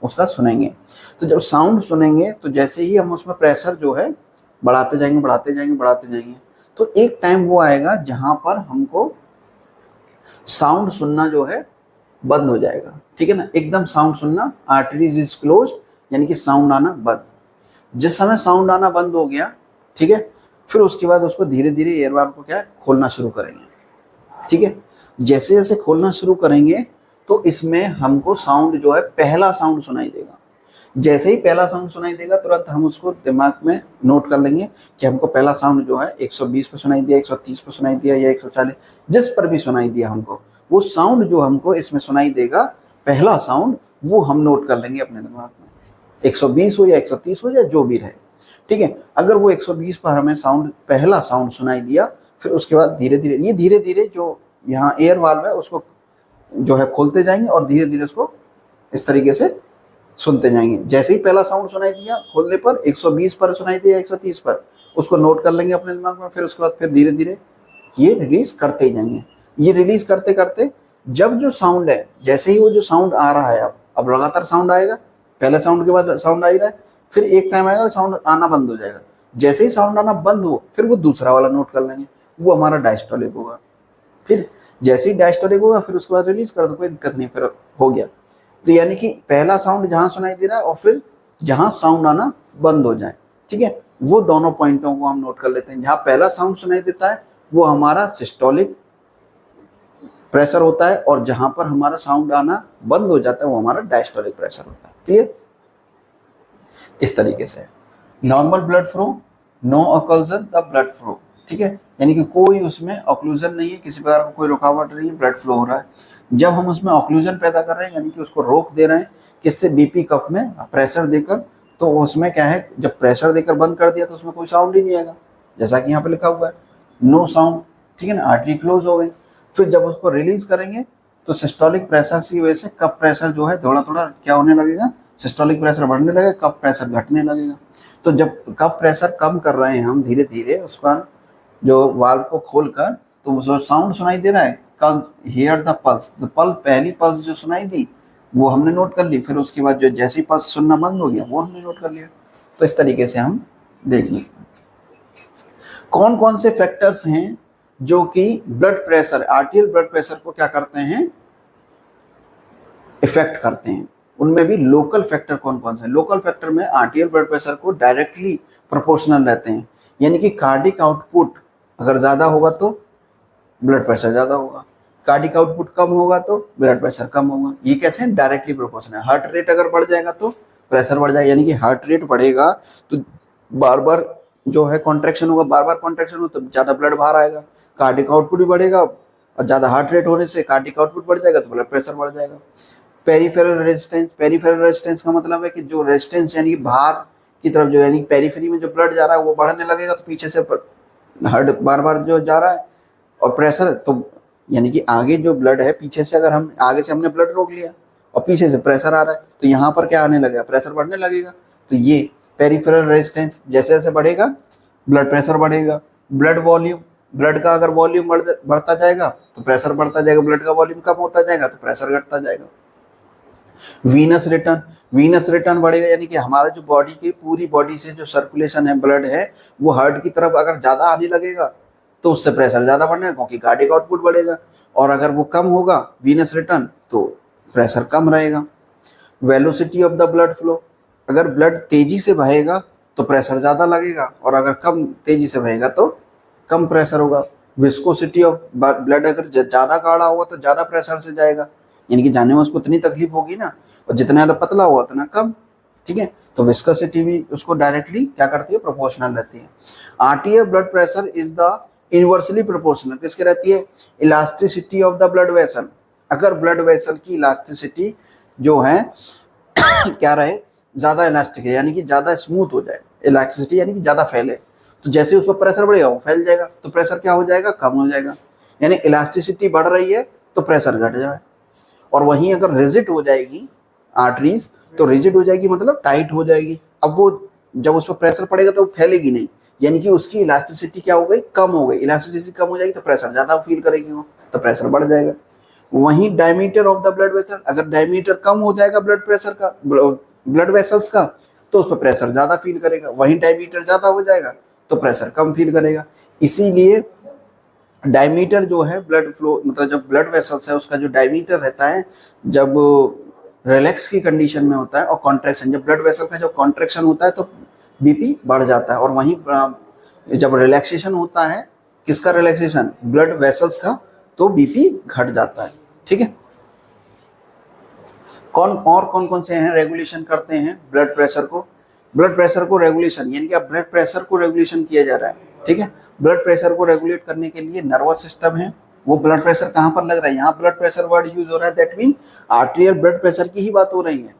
उसका सुनेंगे। तो जब साउंड सुनेंगे, तो जैसे ही हम उसमें प्रेशर जो है बढ़ाते जाएंगे, तो एक टाइम वो आएगा जहाँ पर हमको साउंड सुनना जो है बंद हो जाएगा, ठीक है ना, एकदम साउंड सुनना, आर्टरीज इज क्लोज, यानी कि साउंड आना बंद। जिस समय साउंड आना बंद हो गया, ठीक है, फिर उसके बाद उसको धीरे धीरे एयर वाल्व को क्या है, खोलना शुरू करेंगे, ठीक है। जैसे जैसे खोलना शुरू करेंगे, तो इसमें हमको साउंड जो है, पहला साउंड सुनाई देगा। जैसे ही पहला साउंड सुनाई देगा, तुरंत हम उसको दिमाग में नोट कर लेंगे कि हमको पहला साउंड जो है 120 पे सुनाई दिया, 130 पे सुनाई दिया, या 140, जिस पर भी सुनाई दिया हमको, वो साउंड जो हमको इसमें सुनाई देगा, पहला साउंड, वो हम नोट कर लेंगे अपने दिमाग में। 120 हो या 130 हो या जो भी रहे, ठीक है। अगर वो 120 पर हमें साउंड, पहला साउंड सुनाई दिया, फिर उसके बाद धीरे धीरे जो यहाँ एयर वाल्व है, उसको जो है खोलते जाएंगे, और धीरे धीरे उसको इस तरीके से सुनते जाएंगे। जैसे ही पहला साउंड सुनाई दिया खोलने पर, 120 पर सुनाई दिया, 130 पर, उसको नोट कर लेंगे अपने दिमाग में। फिर उसके बाद फिर धीरे धीरे ये रिलीज करते ही जाएंगे। ये रिलीज करते करते जब जो साउंड है, जैसे ही वो जो साउंड आ रहा है, अब लगातार साउंड आएगा, पहले साउंड के बाद साउंड आ ही रहा है, फिर एक टाइम आएगा साउंड आना बंद हो जाएगा। जैसे ही साउंड आना बंद हो, फिर वो दूसरा वाला नोट कर लेंगे, वो हमारा डायस्टोलिक होगा। फिर जैसे ही डायस्टोलिक होगा, फिर उसके बाद रिलीज कर दो, कोई दिक्कत नहीं, फिर हो गया। तो यानी कि पहला साउंड जहां सुनाई दे रहा है, और फिर जहां साउंड आना बंद हो जाए, ठीक है, वो दोनों पॉइंटों को हम नोट कर लेते हैं। जहां पहला साउंड सुनाई देता है, वो हमारा सिस्टोलिक प्रेशर होता है, और जहां पर हमारा साउंड आना बंद हो जाता है, वो हमारा डायस्टोलिक प्रेशर होता है। क्लियर? इस तरीके से normal blood flow, no occlusion the blood flow, ठीक है, यानी कि कोई उसमें ऑक्लूजन नहीं है, किसी प्रकार का कोई रुकावट नहीं है, ब्लड फ्लो हो रहा है। जब हम उसमें ऑक्लूजन पैदा कर रहे हैं, यानी कि उसको रोक दे रहे हैं, किससे, बीपी कफ में प्रेशर देकर, तो उसमें क्या है, जब प्रेशर देकर बंद कर दिया, तो उसमें कोई साउंड ही नहीं आएगा, जैसा कि यहाँ पे लिखा हुआ है, नो साउंड, ठीक है ना, आर्टरी क्लोज हो गई। फिर जब उसको रिलीज करेंगे, तो सिस्टोलिक प्रेशर की वजह से कफ प्रेशर जो है थोड़ा थोड़ा क्या होने लगेगा, सिस्टोलिक प्रेशर बढ़ने लगेगा, कफ प्रेशर घटने लगेगा। तो जब कफ प्रेशर कम कर रहे हैं हम धीरे धीरे, उसका जो वाल्व को खोलकर, तो जो साउंड सुनाई दे रहा है, हियर द पल्स, तो पहली पल्स जो सुनाई दी, वो हमने नोट कर ली। फिर उसके बाद जो जैसी पल्स सुनना बंद हो गया, वो हमने नोट कर लिया। तो इस तरीके से हम देख लें कौन कौन से फैक्टर्स हैं जो कि ब्लड प्रेशर, आर्टियल ब्लड प्रेशर को क्या करते हैं, इफेक्ट करते हैं। उनमें भी लोकल फैक्टर कौन कौन से हैं। लोकल फैक्टर में आर्टियल ब्लड प्रेशर को डायरेक्टली प्रोपोर्शनल रहते हैं, यानी कि कार्डिक आउटपुट अगर ज़्यादा होगा तो ब्लड प्रेशर ज़्यादा होगा, कार्डिक आउटपुट कम होगा तो ब्लड प्रेशर कम होगा। ये कैसे हैं, डायरेक्टली प्रोपोर्शनल है। हार्ट रेट अगर बढ़ जाएगा तो प्रेशर बढ़ जाएगा, यानी कि हार्ट रेट बढ़ेगा तो बार बार जो है कॉन्ट्रैक्शन होगा, बार बार कॉन्ट्रैक्शन हो तो ज़्यादा ब्लड बाहर आएगा, कार्डिक आउटपुट भी बढ़ेगा, और ज़्यादा हार्ट रेट होने से कार्डिक आउटपुट बढ़ जाएगा तो ब्लड प्रेशर बढ़ जाएगा। पेरिफेरल रेजिस्टेंस, पेरिफेरल रेजिस्टेंस का मतलब है कि जो रेजिस्टेंस यानी कि बाहर की तरफ जो यानी पेरिफेरी में जो ब्लड जा रहा है वो बढ़ने लगेगा, तो पीछे से हार्ट बार बार जो जा रहा है, और प्रेशर तो यानी कि आगे जो ब्लड है, पीछे से अगर हम आगे से हमने ब्लड रोक लिया और पीछे से प्रेशर आ रहा है तो यहाँ पर क्या आने लगेगा, प्रेशर बढ़ने लगेगा। तो ये पेरिफेरल रेजिस्टेंस, जैसे जैसे बढ़ेगा ब्लड प्रेशर बढ़ेगा। ब्लड वॉल्यूम, ब्लड का अगर वॉल्यूम बढ़ता जाएगा तो प्रेशर बढ़ता जाएगा, ब्लड का वॉल्यूम कम होता जाएगा तो प्रेशर घटता जाएगा। वीनस रिटर्न, वीनस रिटर्न बढ़ेगा, यानी कि हमारा जो बॉडी की पूरी बॉडी से जो सर्कुलेशन है, ब्लड है, वो हार्ट की तरफ अगर ज़्यादा आने लगेगा तो उससे प्रेशर ज़्यादा बढ़ेगा क्योंकि कार्डिक आउटपुट बढ़ेगा, और अगर वो कम होगा वीनस रिटर्न तो प्रेशर कम रहेगा। Velocity of the blood flow, अगर ब्लड तेजी से बहेगा तो प्रेशर ज़्यादा लगेगा, और अगर कम तेजी से बहेगा तो कम प्रेशर होगा। विस्कोसिटी ऑफ ब्लड, अगर ज़्यादा गाढ़ा होगा तो ज़्यादा प्रेशर से जाएगा, यानी कि जाने में उसको इतनी तकलीफ होगी ना, और जितना ज़्यादा पतला होगा उतना कम, ठीक है। तो विस्कोसिटी भी उसको डायरेक्टली क्या करती है, प्रोपोर्शनल रहती है। Arterial blood pressure is the inversely proportional, किसके रहती है, elasticity of the blood vessel, अगर ब्लड वेसल की इलास्टिसिटी जो है क्या रहे, ज़्यादा इलास्टिक है, यानी कि ज़्यादा स्मूथ हो जाए, इलास्टिसिटी यानी कि ज़्यादा फैले, तो जैसे उस पर प्रेशर बढ़ेगा वो फैल जाएगा, तो प्रेशर क्या हो जाएगा, कम हो जाएगा। यानी इलास्टिसिटी बढ़ रही है तो प्रेशर घट जाए, और वहीं अगर रिजिड हो जाएगी आर्टरीज तो रिजिड हो जाएगी मतलब टाइट हो जाएगी, अब वो जब उस पर प्रेशर पड़ेगा तो वो फैलेगी नहीं, यानी कि उसकी इलास्टिसिटी क्या हो गई, कम हो गई। इलास्टिसिटी कम हो जाएगी तो प्रेशर ज़्यादा फील करेगी वो, तो प्रेशर बढ़ जाएगा। वहीं diameter of the blood vessel, अगर डायमीटर कम हो जाएगा ब्लड प्रेशर का, ब्लड वेसल्स का, तो उस पर प्रेशर ज़्यादा फील करेगा, वहीं डायमीटर ज़्यादा हो जाएगा तो प्रेशर कम फील करेगा। इसीलिए डायमीटर जो है ब्लड फ्लो, मतलब जब ब्लड वेसल्स है उसका जो डायमीटर रहता है, जब रिलैक्स की कंडीशन में होता है, और कॉन्ट्रैक्शन, जब ब्लड वेसल का जो कॉन्ट्रैक्शन होता है तो बीपी बढ़ जाता है, और वहीं जब रिलैक्सेशन होता है, किसका रिलैक्सेशन, ब्लड वेसल्स का, तो बीपी घट जाता है, ठीक है। कौन कौन से हैं रेगुलेशन करते हैं ब्लड प्रेशर को, ब्लड प्रेशर को रेगुलेशन, यानी कि अब ब्लड प्रेशर को रेगुलेशन किया जा रहा है, ठीक है। ब्लड प्रेशर को रेगुलेट करने के लिए नर्वस सिस्टम है, वो ब्लड प्रेशर कहाँ पर लग रहा है, यहाँ ब्लड प्रेशर वर्ड यूज हो रहा है, that mean arterial blood pressure की ही बात हो रही है,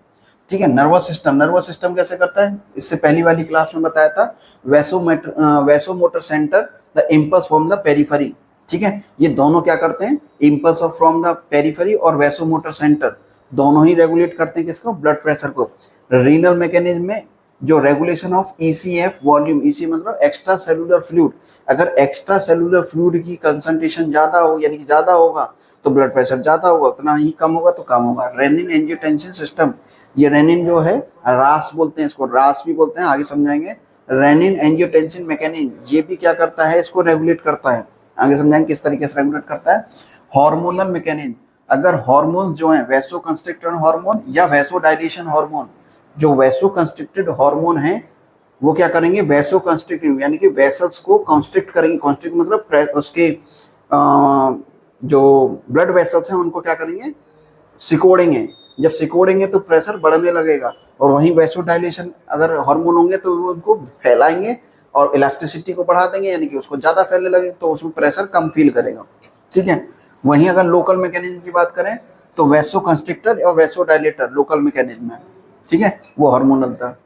ठीक है। नर्वस सिस्टम, नर्वस सिस्टम कैसे करता है, इससे पहली वाली क्लास में बताया था, vasomotor centre, the impulse from the periphery, ठीक है। ये दोनों क्या करते हैं, इम्पल्स फ्रॉम द पेरिफेरी और वैसोमोटर सेंटर दोनों ही रेगुलेट करते हैं किसको, ब्लड प्रेशर को। रीनल मैकेनिज्म में जो regulation of ECF volume, EC मतलब एक्स्ट्रा सेलुलर फ्लूइड, अगर एक्स्ट्रा सेलुलर फ्लूइड की कंसंट्रेशन ज़्यादा हो, यानी कि ज़्यादा होगा तो ब्लड प्रेशर ज़्यादा होगा, उतना ही कम होगा तो कम होगा। रेनिन एंजियोटेंसिन सिस्टम, ये रेनिन जो है, रास बोलते हैं इसको, रास भी बोलते हैं, आगे समझाएंगे। रेनिन एंजियोटेंसिन मैकेनिज्म, ये भी क्या करता है, इसको रेगुलेट करता है, आगे समझाएंगे किस तरीके से रेगुलेट करता है। हार्मोनल मैकेनिज्म, अगर हार्मोन जो है, वैसो कंस्ट्रिक्टेड हार्मोन या वैसो डायलेशन हार्मोन, जो वैसो कंस्ट्रिक्टेड हार्मोन है वो क्या करेंगे, वैसो कंस्ट्रिक्टिव, यानी कि वेसल्स को कंस्ट्रिक्ट करेंगे, कंस्ट्रिक्ट मतलब उसके जो ब्लड वेसल्स हैं उनको क्या करेंगे, सिकोड़ेंगे, जब सिकोड़ेंगे तो प्रेशर बढ़ने लगेगा, और वहीं वैसो डायलेशन अगर हार्मोन होंगे तो वो उनको फैलाएंगे और इलास्टिसिटी को बढ़ा देंगे, यानी कि उसको ज़्यादा फैलने लगे तो उसमें प्रेशर कम फील करेगा, ठीक है। वहीं अगर लोकल मैकेनिज्म की बात करें तो वैसो कंस्ट्रिक्टर और वैसो डायलेटर लोकल मैकेनिज्म है, ठीक है, वो हार्मोनल था।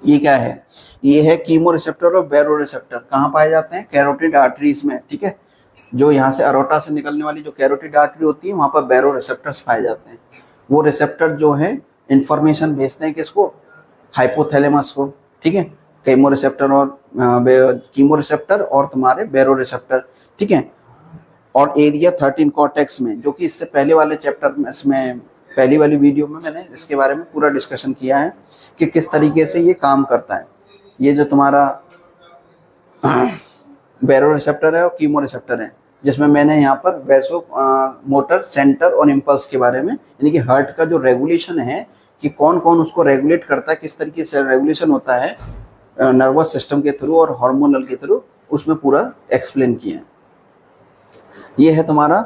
ये क्या है, ये है कीमो रिसेप्टर और बैरो रिसेप्टर, कहाँ पाए जाते हैं, कैरोटिड आर्टरीज में, ठीक है। जो यहाँ से अरोटा से निकलने वाली जो कैरोटिड आर्टरी होती है वहाँ पर बैरो रिसेप्टर्स पाए जाते हैं। वो रिसेप्टर जो है इंफॉर्मेशन भेजते हैं किसको, हाइपोथैलेमस को, ठीक है। कीमो रिसेप्टर और तुम्हारे बैरो रिसेप्टर, ठीक है। और एरिया 13 कॉर्टेक्स में, जो कि इससे पहले वाले चैप्टर में, इसमें पहली वाली वीडियो में मैंने इसके बारे में पूरा डिस्कशन किया है कि किस तरीके से ये काम करता है। ये जो तुम्हारा बैरो रिसेप्टर है और कीमो रिसेप्टर है, जिसमें मैंने यहाँ पर वैसो मोटर सेंटर और इम्पल्स के बारे में, यानी कि हार्ट का जो रेगुलेशन है कि कौन कौन उसको रेगुलेट करता है, किस तरीके से रेगुलेशन होता है नर्वस सिस्टम के थ्रू और हार्मोनल के थ्रू, उसमें पूरा एक्सप्लेन किया है। ये है तुम्हारा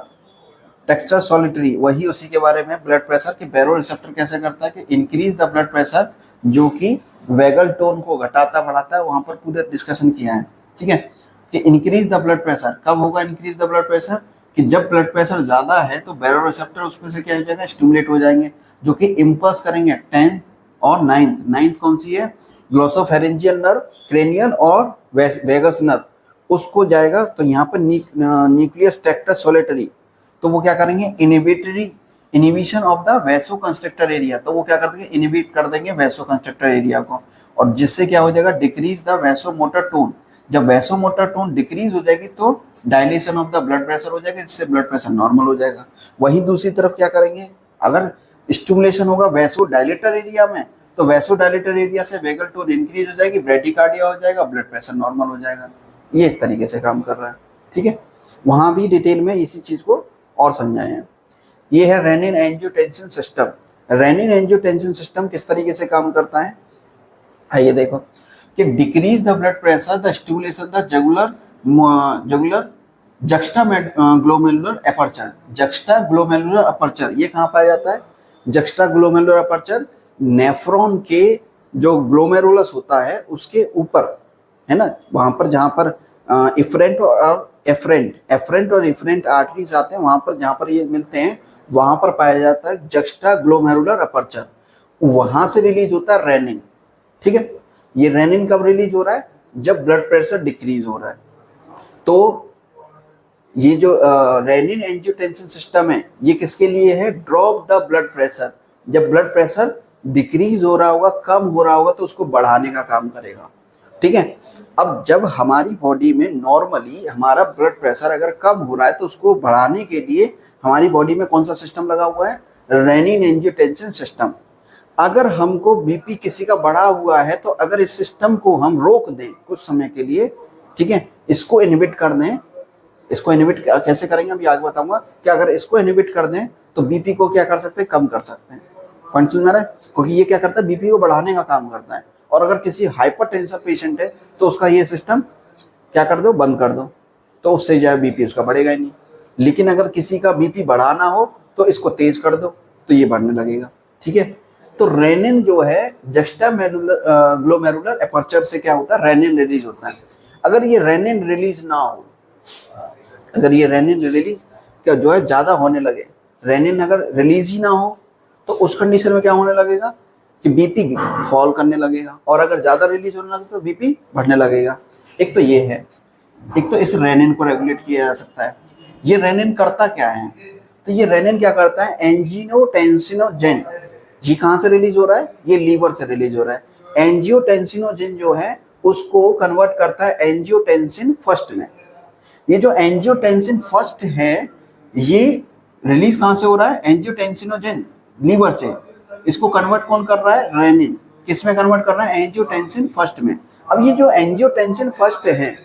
टेक्सचर सॉलिटरी, वही उसी के बारे में ब्लड प्रेशर कि बैरो रिसेप्टर कैसे करता है कि इंक्रीज द ब्लड प्रेशर, जो कि वेगल टोन को घटाता बढ़ाता है, वहां पर पूरा डिस्कशन किया है। ठीक है, कि इंक्रीज द ब्लड प्रेशर कब होगा, इंक्रीज द ब्लड प्रेशर कि जब ब्लड प्रेशर ज्यादा है तो बैरो रिसेप्टर उसमें से क्या हो जाएगा, स्टिमुलेट हो जाएंगे, जो कि इम्पल्स करेंगे 10th और 9th कौन सी है, ग्लोसोफेरेंजियल नर्व, क्रेनियल और वेगस नर्व, उसको जाएगा। तो यहाँ पर न्यूक्लियस टेक्टर सोलेटरी, तो वो क्या करेंगे, inhibition of the vaso constructor area, तो वो क्या कर देंगे, इनिबिट कर देंगे वैसो कंस्ट्रक्टर एरिया को, और जिससे क्या हो जाएगा, decrease the vaso motor tone. जब वैसो मोटर टोन डिक्रीज हो जाएगी तो dilation of the blood pressure हो जाएगा, जिससे ब्लड प्रेशर नॉर्मल हो जाएगा। वहीं दूसरी तरफ क्या करेंगे, अगर स्टिमुलेशन होगा वैसो डायलेटर एरिया में, तो वैसो डायलेटर एरिया से वेगल टोन इंक्रीज हो जाएगी, ब्रेडिकार्डिया हो जाएगा, ब्लड प्रेशर नॉर्मल हो जाएगा। ये इस तरीके से काम कर रहा है। ठीक है, वहां भी डिटेल में इसी चीज को और समझाए हैं। ये है renin angiotensin system. Renin angiotensin system किस तरीके से काम करता है, आइए देखो कि decrease the blood pressure the stimulation the jugular juxtaglomerular aperture. Juxtaglomerular aperture ये कहाँ पाया जाता है, जक्स्टाग्लोमेरुलर अपर्चर नेफ्रॉन के जो ग्लोमेरुलस होता है उसके ऊपर है ना, वहां पर जहां पर इफरेंट और एफरेंट और इफरेंट आर्टरीज आते हैं, वहां पर जहां पर ये मिलते हैं वहां पर पाया जाता है जक्स्टाग्लोमेरुलर अपर्चर, वहां से रिलीज होता है रेनिन। ठीक है, ये रेनिन कब रिलीज हो रहा है, जब ब्लड प्रेशर डिक्रीज हो रहा है। तो ये जो रेनिन एंजियोटेंसिन सिस्टम है ये किसके लिए है, ड्रॉप द ब्लड प्रेशर। जब ब्लड प्रेशर डिक्रीज हो रहा होगा, कम हो रहा होगा, तो उसको बढ़ाने का काम करेगा। ठीक है, अब जब हमारी बॉडी में नॉर्मली हमारा ब्लड प्रेशर अगर कम हो रहा है तो उसको बढ़ाने के लिए हमारी बॉडी में कौन सा सिस्टम लगा हुआ है, रेनिन एंजियोटेंसिन सिस्टम। अगर हमको बीपी किसी का बढ़ा हुआ है तो अगर इस सिस्टम को हम रोक दें कुछ समय के लिए, ठीक है, इसको इनहिबिट कर दें, इसको इनहिबिट कैसे करेंगे अभी आगे बताऊंगा, कि अगर इसको इनहिबिट कर दें तो बीपी को क्या कर सकते हैं, कम कर सकते हैं। पॉइंट समझ में आ रहा है, क्योंकि ये क्या करता है, बीपी को बढ़ाने का काम करता है। और अगर किसी हाइपरटेंशन पेशेंट है तो उसका ये सिस्टम क्या कर दो, बंद कर दो, तो उससे जो है बीपी उसका बढ़ेगा ही नहीं। लेकिन अगर किसी का बीपी बढ़ाना हो तो इसको तेज कर दो तो ये बढ़ने लगेगा। ठीक है, तो रेनिन जो है जक्स्टाग्लोमेरुलर अपर्चर से क्या होता है, रेनिन रिलीज होता है। अगर ये रेनिन रिलीज ना हो, अगर ये रेनिन रिलीज क्या जो है ज्यादा होने लगे, रेनिन अगर रिलीज ही ना हो तो उस कंडीशन में क्या होने लगेगा कि बीपी फॉल करने लगेगा, और अगर ज्यादा रिलीज होने लगे तो बीपी बढ़ने लगेगा। एक तो ये है, एक तो इस रेनिन को रेगुलेट किया जा सकता है। ये रेनिन करता क्या है, तो ये रेनिन क्या करता है, एंजियोटेंसिनोजेन, जी कहाँ से रिलीज हो रहा है, ये लीवर से रिलीज हो रहा है। एंजियोटेंसिनोजेन जो है उसको कन्वर्ट करता है एंजियोटेंसिन फर्स्ट में। ये जो एंजियोटेंसिन फर्स्ट है ये रिलीज कहाँ से हो रहा है, एंजियोटेंसिनोजेन लीवर से, इसको कन्वर्ट कौन कर रहा है, रेनिन। किस में कन्वर्ट कर रहा है, एंजियोटेंसिन फर्स्ट में। अब ये जो एंजियोटेंसिन फर्स्ट है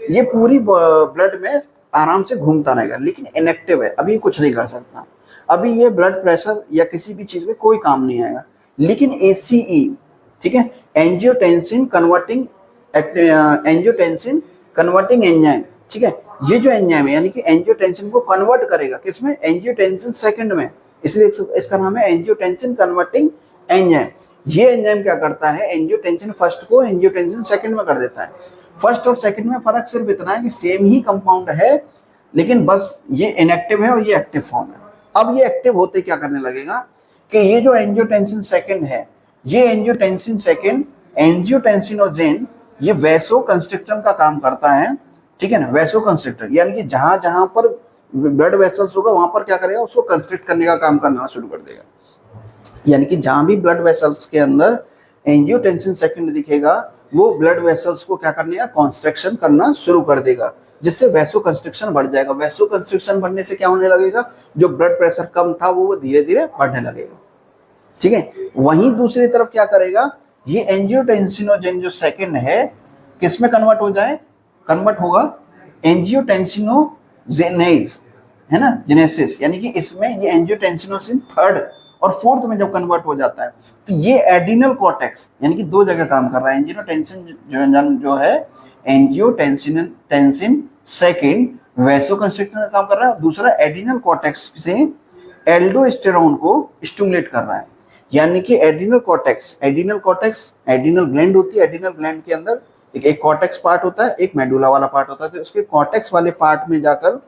ये पूरी ब्लड में आराम से घूमता रहेगा, लेकिन इनएक्टिव है, अभी कुछ नहीं कर सकता, अभी ये ब्लड प्रेशर या किसी भी चीज में कोई काम नहीं आएगा। लेकिन एसीई, ठीक है, एंजियोटेंसिन कन्वर्टिंग एंजाइम, ठीक है, ये जो एंजाइम है यानी कि एंजियोटेंसिन को कन्वर्ट करेगा किसमें, एंजियोटेंसिन सेकंड में, इसलिए इसका नाम है एंजियोटेंसिन कन्वर्टिंग एंजाइम। ये एंजाइम क्या करता है, एंजियोटेंसिन फर्स्ट को एंजियोटेंसिन सेकंड में कर देता है। फर्स्ट और सेकंड में फर्क सिर्फ इतना है कि सेम ही कंपाउंड है, लेकिन बस ये इनएक्टिव है और ये एक्टिव फॉर्म है। अब ये एक्टिव होते क्या करने लगेगा कि ये जो एंजियोटेंसिन सेकंड है, ये एंजियोटेंसिन सेकंड एंजियोटेंसिनोजेन ये वैसो कंस्ट्रिक्टर का काम करता है। ठीक है ना, वैसो कंस्ट्रिक्टर यानी कि जहां जहां पर ब्लड वेसल्स होगा वहां पर क्या करेगा, उसको कंस्ट्रिक्ट करने का काम करना शुरू कर देगा। यानी कि जहां भी ब्लड वेसल्स के अंदर एंजियोटेंसिन सेकंड दिखेगा वो ब्लड वेसल्स को क्या करने का, कॉन्स्ट्रक्शन करना शुरू कर देगा, जिससे वैसो कंस्ट्रिक्शन बढ़ जाएगा। वैसो कंस्ट्रिक्शन बढ़ने से क्या होने लगेगा, जो ब्लड प्रेशर कम था वो धीरे धीरे बढ़ने लगेगा। ठीक है, वहीं दूसरी तरफ क्या करेगा, ये एंजियोटेंसिनोजेन जो सेकंड है किस में कन्वर्ट हो जाए, कन्वर्ट होगा एंजियोटेंसिनोजेनेस, है ना, जेनेसिस, यानी कि इसमें ये एंजियोटेंसिनोसिन थर्ड और फोर्थ में जब कन्वर्ट हो जाता है तो ये एडिनल कॉर्टेक्स यानी कि दो जगह काम कर रहा है। एंजियोटेंसिन जो है एंजियोटेंसिन सेकंड वैसोकंस्ट्रिक्शन का काम कर रहा है, दूसरा एड्रिनल कॉर्टेक्स से एल्डोस्टेरोन को स्टिमुलेट कर रहा है। यानी कि एड्रिनल कॉर्टेक्स एड्रिनल ग्लैंड होती है, एड्रिनल ग्लैंड के अंदर एक कॉर्टेक्स पार्ट होता है, एक मेडुला वाला पार्ट होता है। तो उसके कॉर्टेक्स वाले पार्ट में जाकर,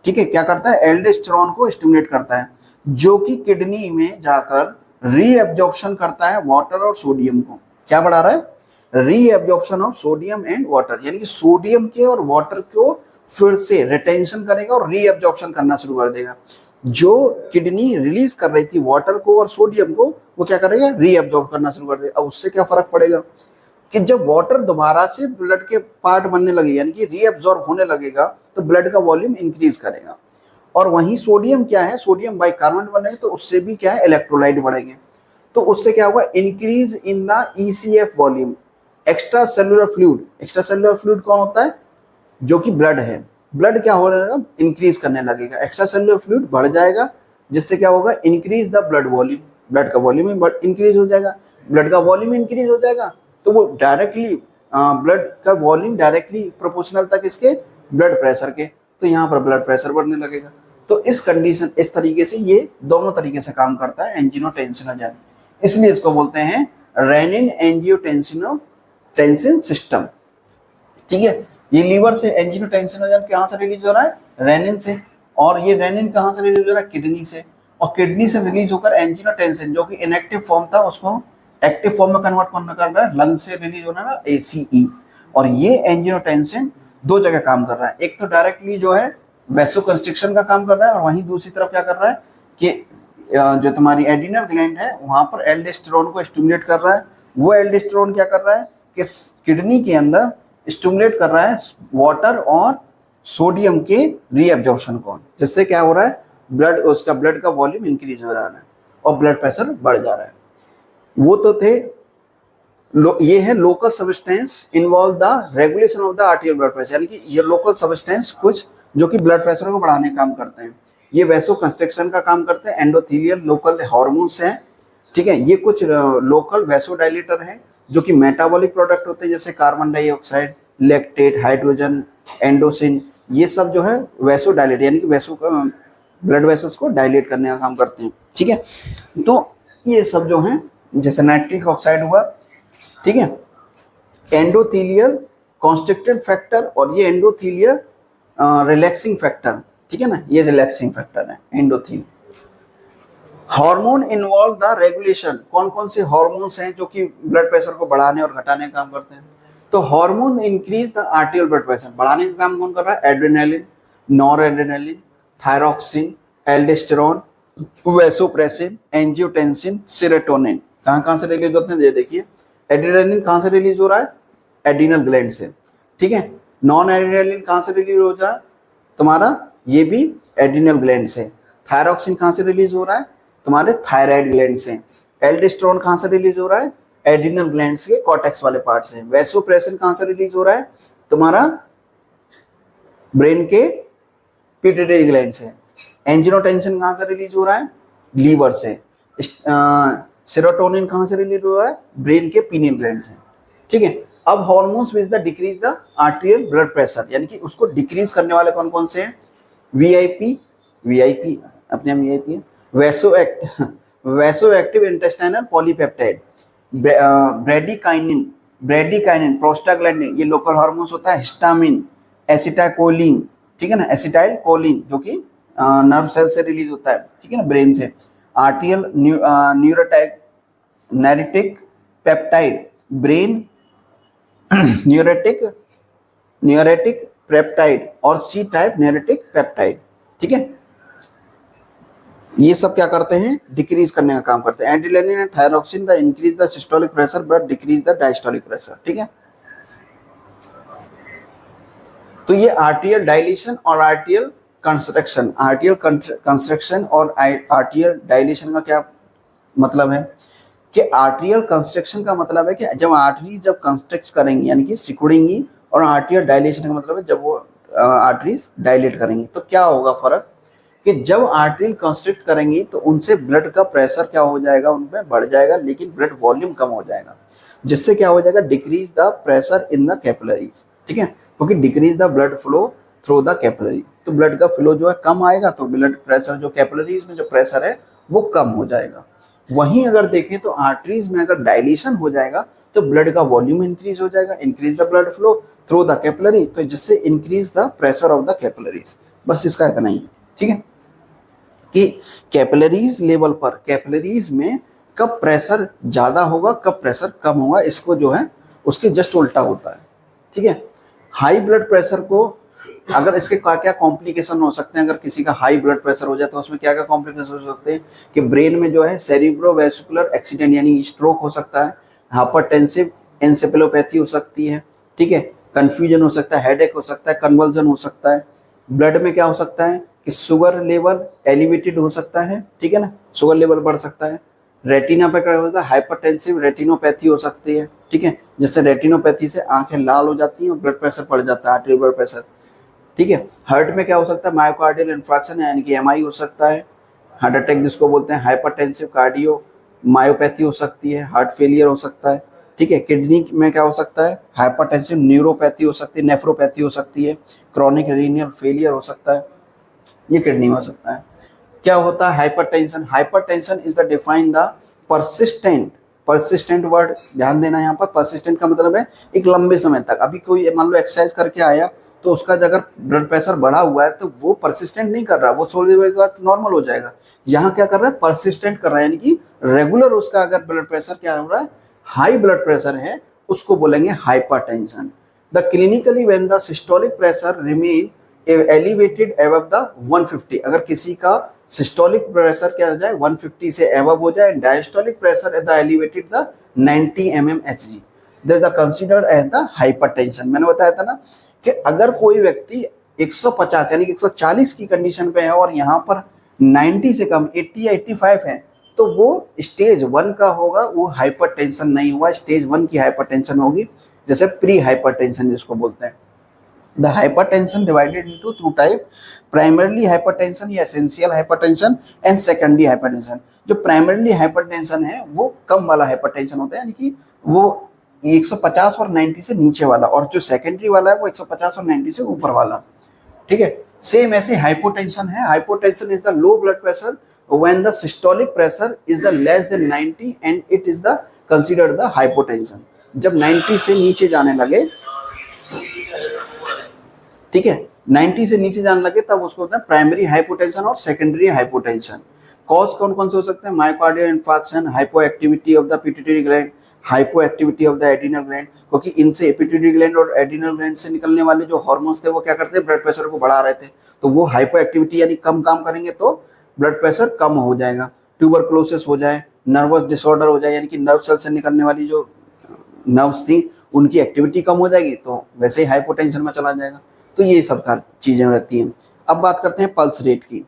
ठीक है, क्या करता है, एल्डोस्टेरोन को स्टिमुलेट करता है, जो कि किडनी में जाकर रीएब्जॉर्प्शन करता है वाटर और सोडियम को। क्या बढ़ा रहा है, reabsorption of sodium and water, यानी कि सोडियम के और वाटर को फिर से रिटेंशन करेगा और रीएब्जॉर्प्शन करना शुरू कर देगा। जो किडनी रिलीज कर रही थी वाटर को और सोडियम को, वो क्या करेगा, रीएब्जॉर्ब करना शुरू कर देगा। अब उससे क्या फर्क पड़ेगा कि जब वाटर दोबारा से ब्लड के पार्ट बनने लगे, यानी कि रीएब्जॉर्ब होने लगेगा, तो ब्लड का वॉल्यूम इंक्रीज करेगा। और वहीं सोडियम क्या है, सोडियम बाइकार्बोनेट बनेगा, तो उससे भी क्या है, इलेक्ट्रोलाइट बढ़ेंगे। तो उससे क्या होगा, increase in the ECF volume, extra cellular fluid. Extra cellular fluid कौन होता है, जो कि ब्लड है। ब्लड क्या हो जाएगा, इंक्रीज करने लगेगा, एक्स्ट्रा सेलुलर फ्लूइड बढ़ जाएगा, जिससे क्या होगा, increase the blood volume, blood का वॉल्यूम इंक्रीज हो जाएगा। ब्लड का वॉल्यूम इंक्रीज हो जाएगा तो वो डायरेक्टली ब्लड का वॉल्यूम डायरेक्टली प्रोपोर्शनल तक इसके ब्लड प्रेशर के, तो यहाँ पर ब्लड प्रेशर बढ़ने लगेगा। तो इस कंडीशन, इस तरीके से ये दोनों तरीके से काम करता है एंजियोटेंसिनोजन। इसलिए इसको बोलते हैं रेनिन एंजियोटेंसिन सिस्टम। ठीक है, ये लीवर से एंजियोटेंसिनोजन कहाँ से रिलीज हो रहा है, रेनिन से, और ये रेनिन कहाँ से रिलीज हो रहा है, किडनी से, और किडनी से रिलीज होकर एंजियोटेंसिन, जो कि इनएक्टिव फॉर्म था, उसको एक्टिव फॉर्म में कन्वर्ट कर रहा है, लंग से रिलीज होना ना, ACE। और ये एंजियोटेंसिन दो जगह काम कर रहा है, एक तो डायरेक्टली जो है वैसोकंस्ट्रिक्शन का काम कर रहा है, और वहीं दूसरी तरफ क्या कर रहा है कि जो तुम्हारी एड्रिनल ग्लैंड है वहां पर एल्डोस्टेरोन को स्टिमुलेट कर रहा है। वो एल्डोस्टेरोन क्या कर रहा है कि किडनी के अंदर स्टिमुलेट कर रहा है वाटर और सोडियम के रीअब्जॉर्प्शन को, जिससे क्या हो रहा है, ब्लड का वॉल्यूम इंक्रीज हो रहा है और ब्लड प्रेशर बढ़ जा रहा है। वो तो थे, ये है local substance involve the regulation of the आर्टियल blood pressure, यानी कि ये लोकल सब्सटेंस कुछ जो कि ब्लड प्रेशर को बढ़ाने का काम करते हैं। ये वैसोकंस्ट्रिक्शन का काम करते हैं। एंडोथेलियल लोकल हार्मोन्स हैं, ठीक है। ये कुछ लोकल वैसोडाइलेटर हैं जो कि मेटाबॉलिक प्रोडक्ट होते हैं, जैसे कार्बन डाइऑक्साइड, लैक्टेट, हाइड्रोजन, एंडोसिन, ये सब जो है वैसोडाइलेट, यानी कि ब्लड वेसल्स को डायलेट करने का काम करते हैं, ठीक है। तो ये सब जो हैं, जैसे नाइट्रिक ऑक्साइड हुआ, ठीक है, एंडोथेलियल कॉन्स्ट्रिक्टेड फैक्टर, और ये एंडोथेलियल रिलैक्सिंग फैक्टर, ठीक है ना, ये रिलैक्सिंग फैक्टर है endothelial. Hormone involve the regulation, कौन कौन से हार्मोन्स हैं जो कि ब्लड प्रेशर को बढ़ाने और घटाने का काम करते हैं। तो hormone increase the आर्टियल blood pressure, बढ़ाने का काम कौन कर रहा है, adrenaline, nor adrenaline, thyroxine, aldosterone, vasopressin, angiotensin, serotonin. कहाँ से रिलीज होते हैं, ये देखिए, एड्रेनालिन कहाँ से रिलीज हो रहा है, एड्रिनल ग्लैंड से, ठीक है। नॉन एड्रेनालिन कहाँ से रिलीज हो रहा है तुम्हारा, ये भी एड्रिनल ग्लैंड से। थायरॉक्सिन कहाँ से रिलीज हो रहा है, तुम्हारे थायराइड ग्लैंड से। एल्डोस्टेरोन कहाँ से रिलीज हो रहा है, एड्रिनल ग्लैंड के कॉर्टेक्स वाले पार्ट से। वैसोप्रेसिन कहाँ से रिलीज हो रहा है, तुम्हारा ब्रेन के पिट्यूटरी ग्लैंड से। एंजियोटेंसिन कहाँ से रिलीज हो रहा है, लीवर से। सेरोटोनिन कहाँ से रिलीज हो रहा है, ब्रेन के पीनियल ग्लैंड से, ठीक है। अब hormones which the decrease the आर्टियल blood pressure, यानी कि उसको डिक्रीज करने वाले कौन कौन से हैं, वीआईपी अपने हम वीआईपी है, वैसोएक्टिव इंटेस्टाइनल पॉलीपेप्टाइड, ब्रेडिकाइनिन, प्रोस्टाग्लैंडिन, ये लोकल हार्मोन्स होता है। हिस्टामिन, एसिटाइलकोलिन, ठीक है ना, एसिटाइलकोलिन जो कि नर्व सेल से रिलीज होता है, ठीक है ना, ब्रेन से। आर्टियल न्यूरेटिक पेप्टाइड, ब्रेन न्यूरेटिक पेप्टाइड और सी टाइप न्यूरेटिक पेप्टाइड, ठीक है। ये सब क्या करते हैं, डिक्रीज करने का काम करते हैं। Adrenaline and thyroxine the increase the systolic pressure but decrease the diastolic pressure, ठीक है। तो ये आर्टियल डायलेशन और आर्टियल कंस्ट्रक्शन, और आर्टियल डायलेशन का क्या मतलब है कि आर्टियल कंस्ट्रक्शन का मतलब है कि जब आर्टरी कंस्ट्रक्ट करेंगी, यानी कि सिकुड़ेंगी, और आर्टियल डायलेशन का मतलब है जब वो आर्टरीज डायलेट करेंगी। तो क्या होगा फर्क कि जब आर्टरी कंस्ट्रक्ट करेंगी तो उनसे ब्लड का प्रेशर क्या हो जाएगा, उनपे बढ़ जाएगा, लेकिन ब्लड वॉल्यूम कम हो जाएगा, जिससे क्या हो जाएगा, decrease the pressure in the capillaries, ठीक है, क्योंकि decrease the blood flow through the capillary. तो ब्लड का फ्लो जो है कम आएगा, तो ब्लड प्रेशर जो कैपिलरीज में जो प्रेशर है वो कम हो जाएगा। वहीं अगर देखें तो आर्टरीज में अगर डायलेशन हो जाएगा तो ब्लड का वॉल्यूम इंक्रीज हो जाएगा, increase the blood flow through the capillary, तो जिससे increase the pressure of the capillaries. बस इसका इतना ही, ठीक है, कि कैपिलरीज लेवल पर, कैपिलरीज में कब प्रेशर ज्यादा होगा कब प्रेशर कम होगा, इसको जो है उसके जस्ट उल्टा होता है, ठीक है। हाई ब्लड प्रेशर को अगर इसके क्या क्या कॉम्प्लिकेशन हो सकते हैं, अगर किसी का हाई ब्लड प्रेशर हो जाए तो उसमें क्या क्या कॉम्प्लिकेशन हो सकते हैं कि ब्रेन में जो है सेरिब्रोवैस्कुलर एक्सीडेंट यानी स्ट्रोक हो सकता है, हाइपरटेंसिव एन्सेफेलोपैथी हो सकती है, ठीक है, कंफ्यूजन हो सकता है, हेडेक हो सकता है, कन्वल्जन हो सकता है। ब्लड में क्या हो सकता है कि शुगर लेवल एलिवेटेड हो सकता है, ठीक है ना, शुगर लेवल बढ़ सकता है। रेटिना पे क्या होता है, हाइपरटेंसिव रेटिनोपैथी हो सकती है, ठीक है, जिससे रेटिनोपैथी से आंखें लाल हो जाती हैं और ब्लड प्रेशर बढ़ जाता है, आर्टेरियल ब्लड प्रेशर, ठीक है। हार्ट में क्या हो सकता है, मायोकार्डियल इन्फ्राक्शन यानी कि एमआई हो सकता है, हार्ट अटैक जिसको बोलते हैं, हाइपरटेंसिव कार्डियो मायोपैथी हो सकती है, हार्ट फेलियर हो सकता है, ठीक है। किडनी में क्या हो सकता है, हाइपरटेंसिव न्यूरोपैथी हो सकती है, नेफ्रोपैथी हो सकती है, क्रॉनिक रीनल फेलियर हो सकता है, ये किडनी में हो सकता है। क्या होता है hypertension, hypertension is the define the persistent, persistent word ध्यान देना यहाँ पर, परसिस्टेंट का मतलब है एक लंबे समय तक। अभी कोई मान लो एक्सरसाइज करके आया तो उसका अगर ब्लड प्रेशर बढ़ा हुआ है तो वो परसिस्टेंट नहीं कर रहा, वो थोड़ी देर के बाद नॉर्मल हो जाएगा। यहाँ क्या कर रहा है, परसिस्टेंट कर रहा है, यानी कि रेगुलर उसका अगर ब्लड प्रेशर क्या हो रहा है, हाई ब्लड प्रेशर है, उसको बोलेंगे hypertension. The clinically when the systolic pressure remain elevated above the 150, अगर किसी का सिस्टोलिक प्रेशर क्या हो जाए 150 से एबव हो जाए, diastolic pressure at the elevated the 90 mmHg, that the considered as the hypertension. मैंने बताया था ना कि अगर कोई व्यक्ति 150 यानी कि 140 की कंडीशन पे है और यहाँ पर 90 से कम 80 या 85 है तो वो स्टेज 1 का होगा, वो हाइपरटेंशन नहीं हुआ, स्टेज 1 की हाइपरटेंशन होगी, जैसे प्री हाइपरटेंशन जिसको बोलते हैं। The hypertension divided into two type, primarily hypertension या essential hypertension and secondary hypertension। जो primarily hypertension है वो कम वाला hypertension होता है, यानी कि वो 150 और 90 से नीचे वाला, और जो secondary वाला है वो 150 और 90 से ऊपर वाला, ठीक है। सेम ऐसे हाइपोटेंशन है, hypotension is the low blood pressure when the systolic pressure is the less than 90 and it is the considered the hypotension. जब 90 से नीचे जाने लगे, ठीक है, 90 से नीचे जाने लगे तब उसको होता है प्राइमरी हाइपोटेंशन और सेकेंडरी हाइपोटेंशन। कॉज कौन कौन से हो सकते हैं, myocardial infarction, hypoactivity of the pituitary gland, hypoactivity of the adrenal gland, क्योंकि इनसे पिट्यूटरी ग्लैंड और एड्रिनल ग्लैंड से निकलने वाले जो हार्मोन्स थे वो क्या करते हैं, ब्लड प्रेशर को बढ़ा रहे थे, तो वो हाइपोएक्टिविटी यानी कम काम करेंगे तो ब्लड प्रेशर कम हो जाएगा। ट्यूबरक्लोसिस हो जाए, नर्वस डिसऑर्डर हो जाए, यानी कि नर्व सेल से निकलने वाली जो नर्व्स थी उनकी एक्टिविटी कम हो जाएगी तो वैसे ही हाइपोटेंशन में चला जाएगा। तो ये सब चीजें रहती हैं। अब बात करते हैं पल्स रेट की।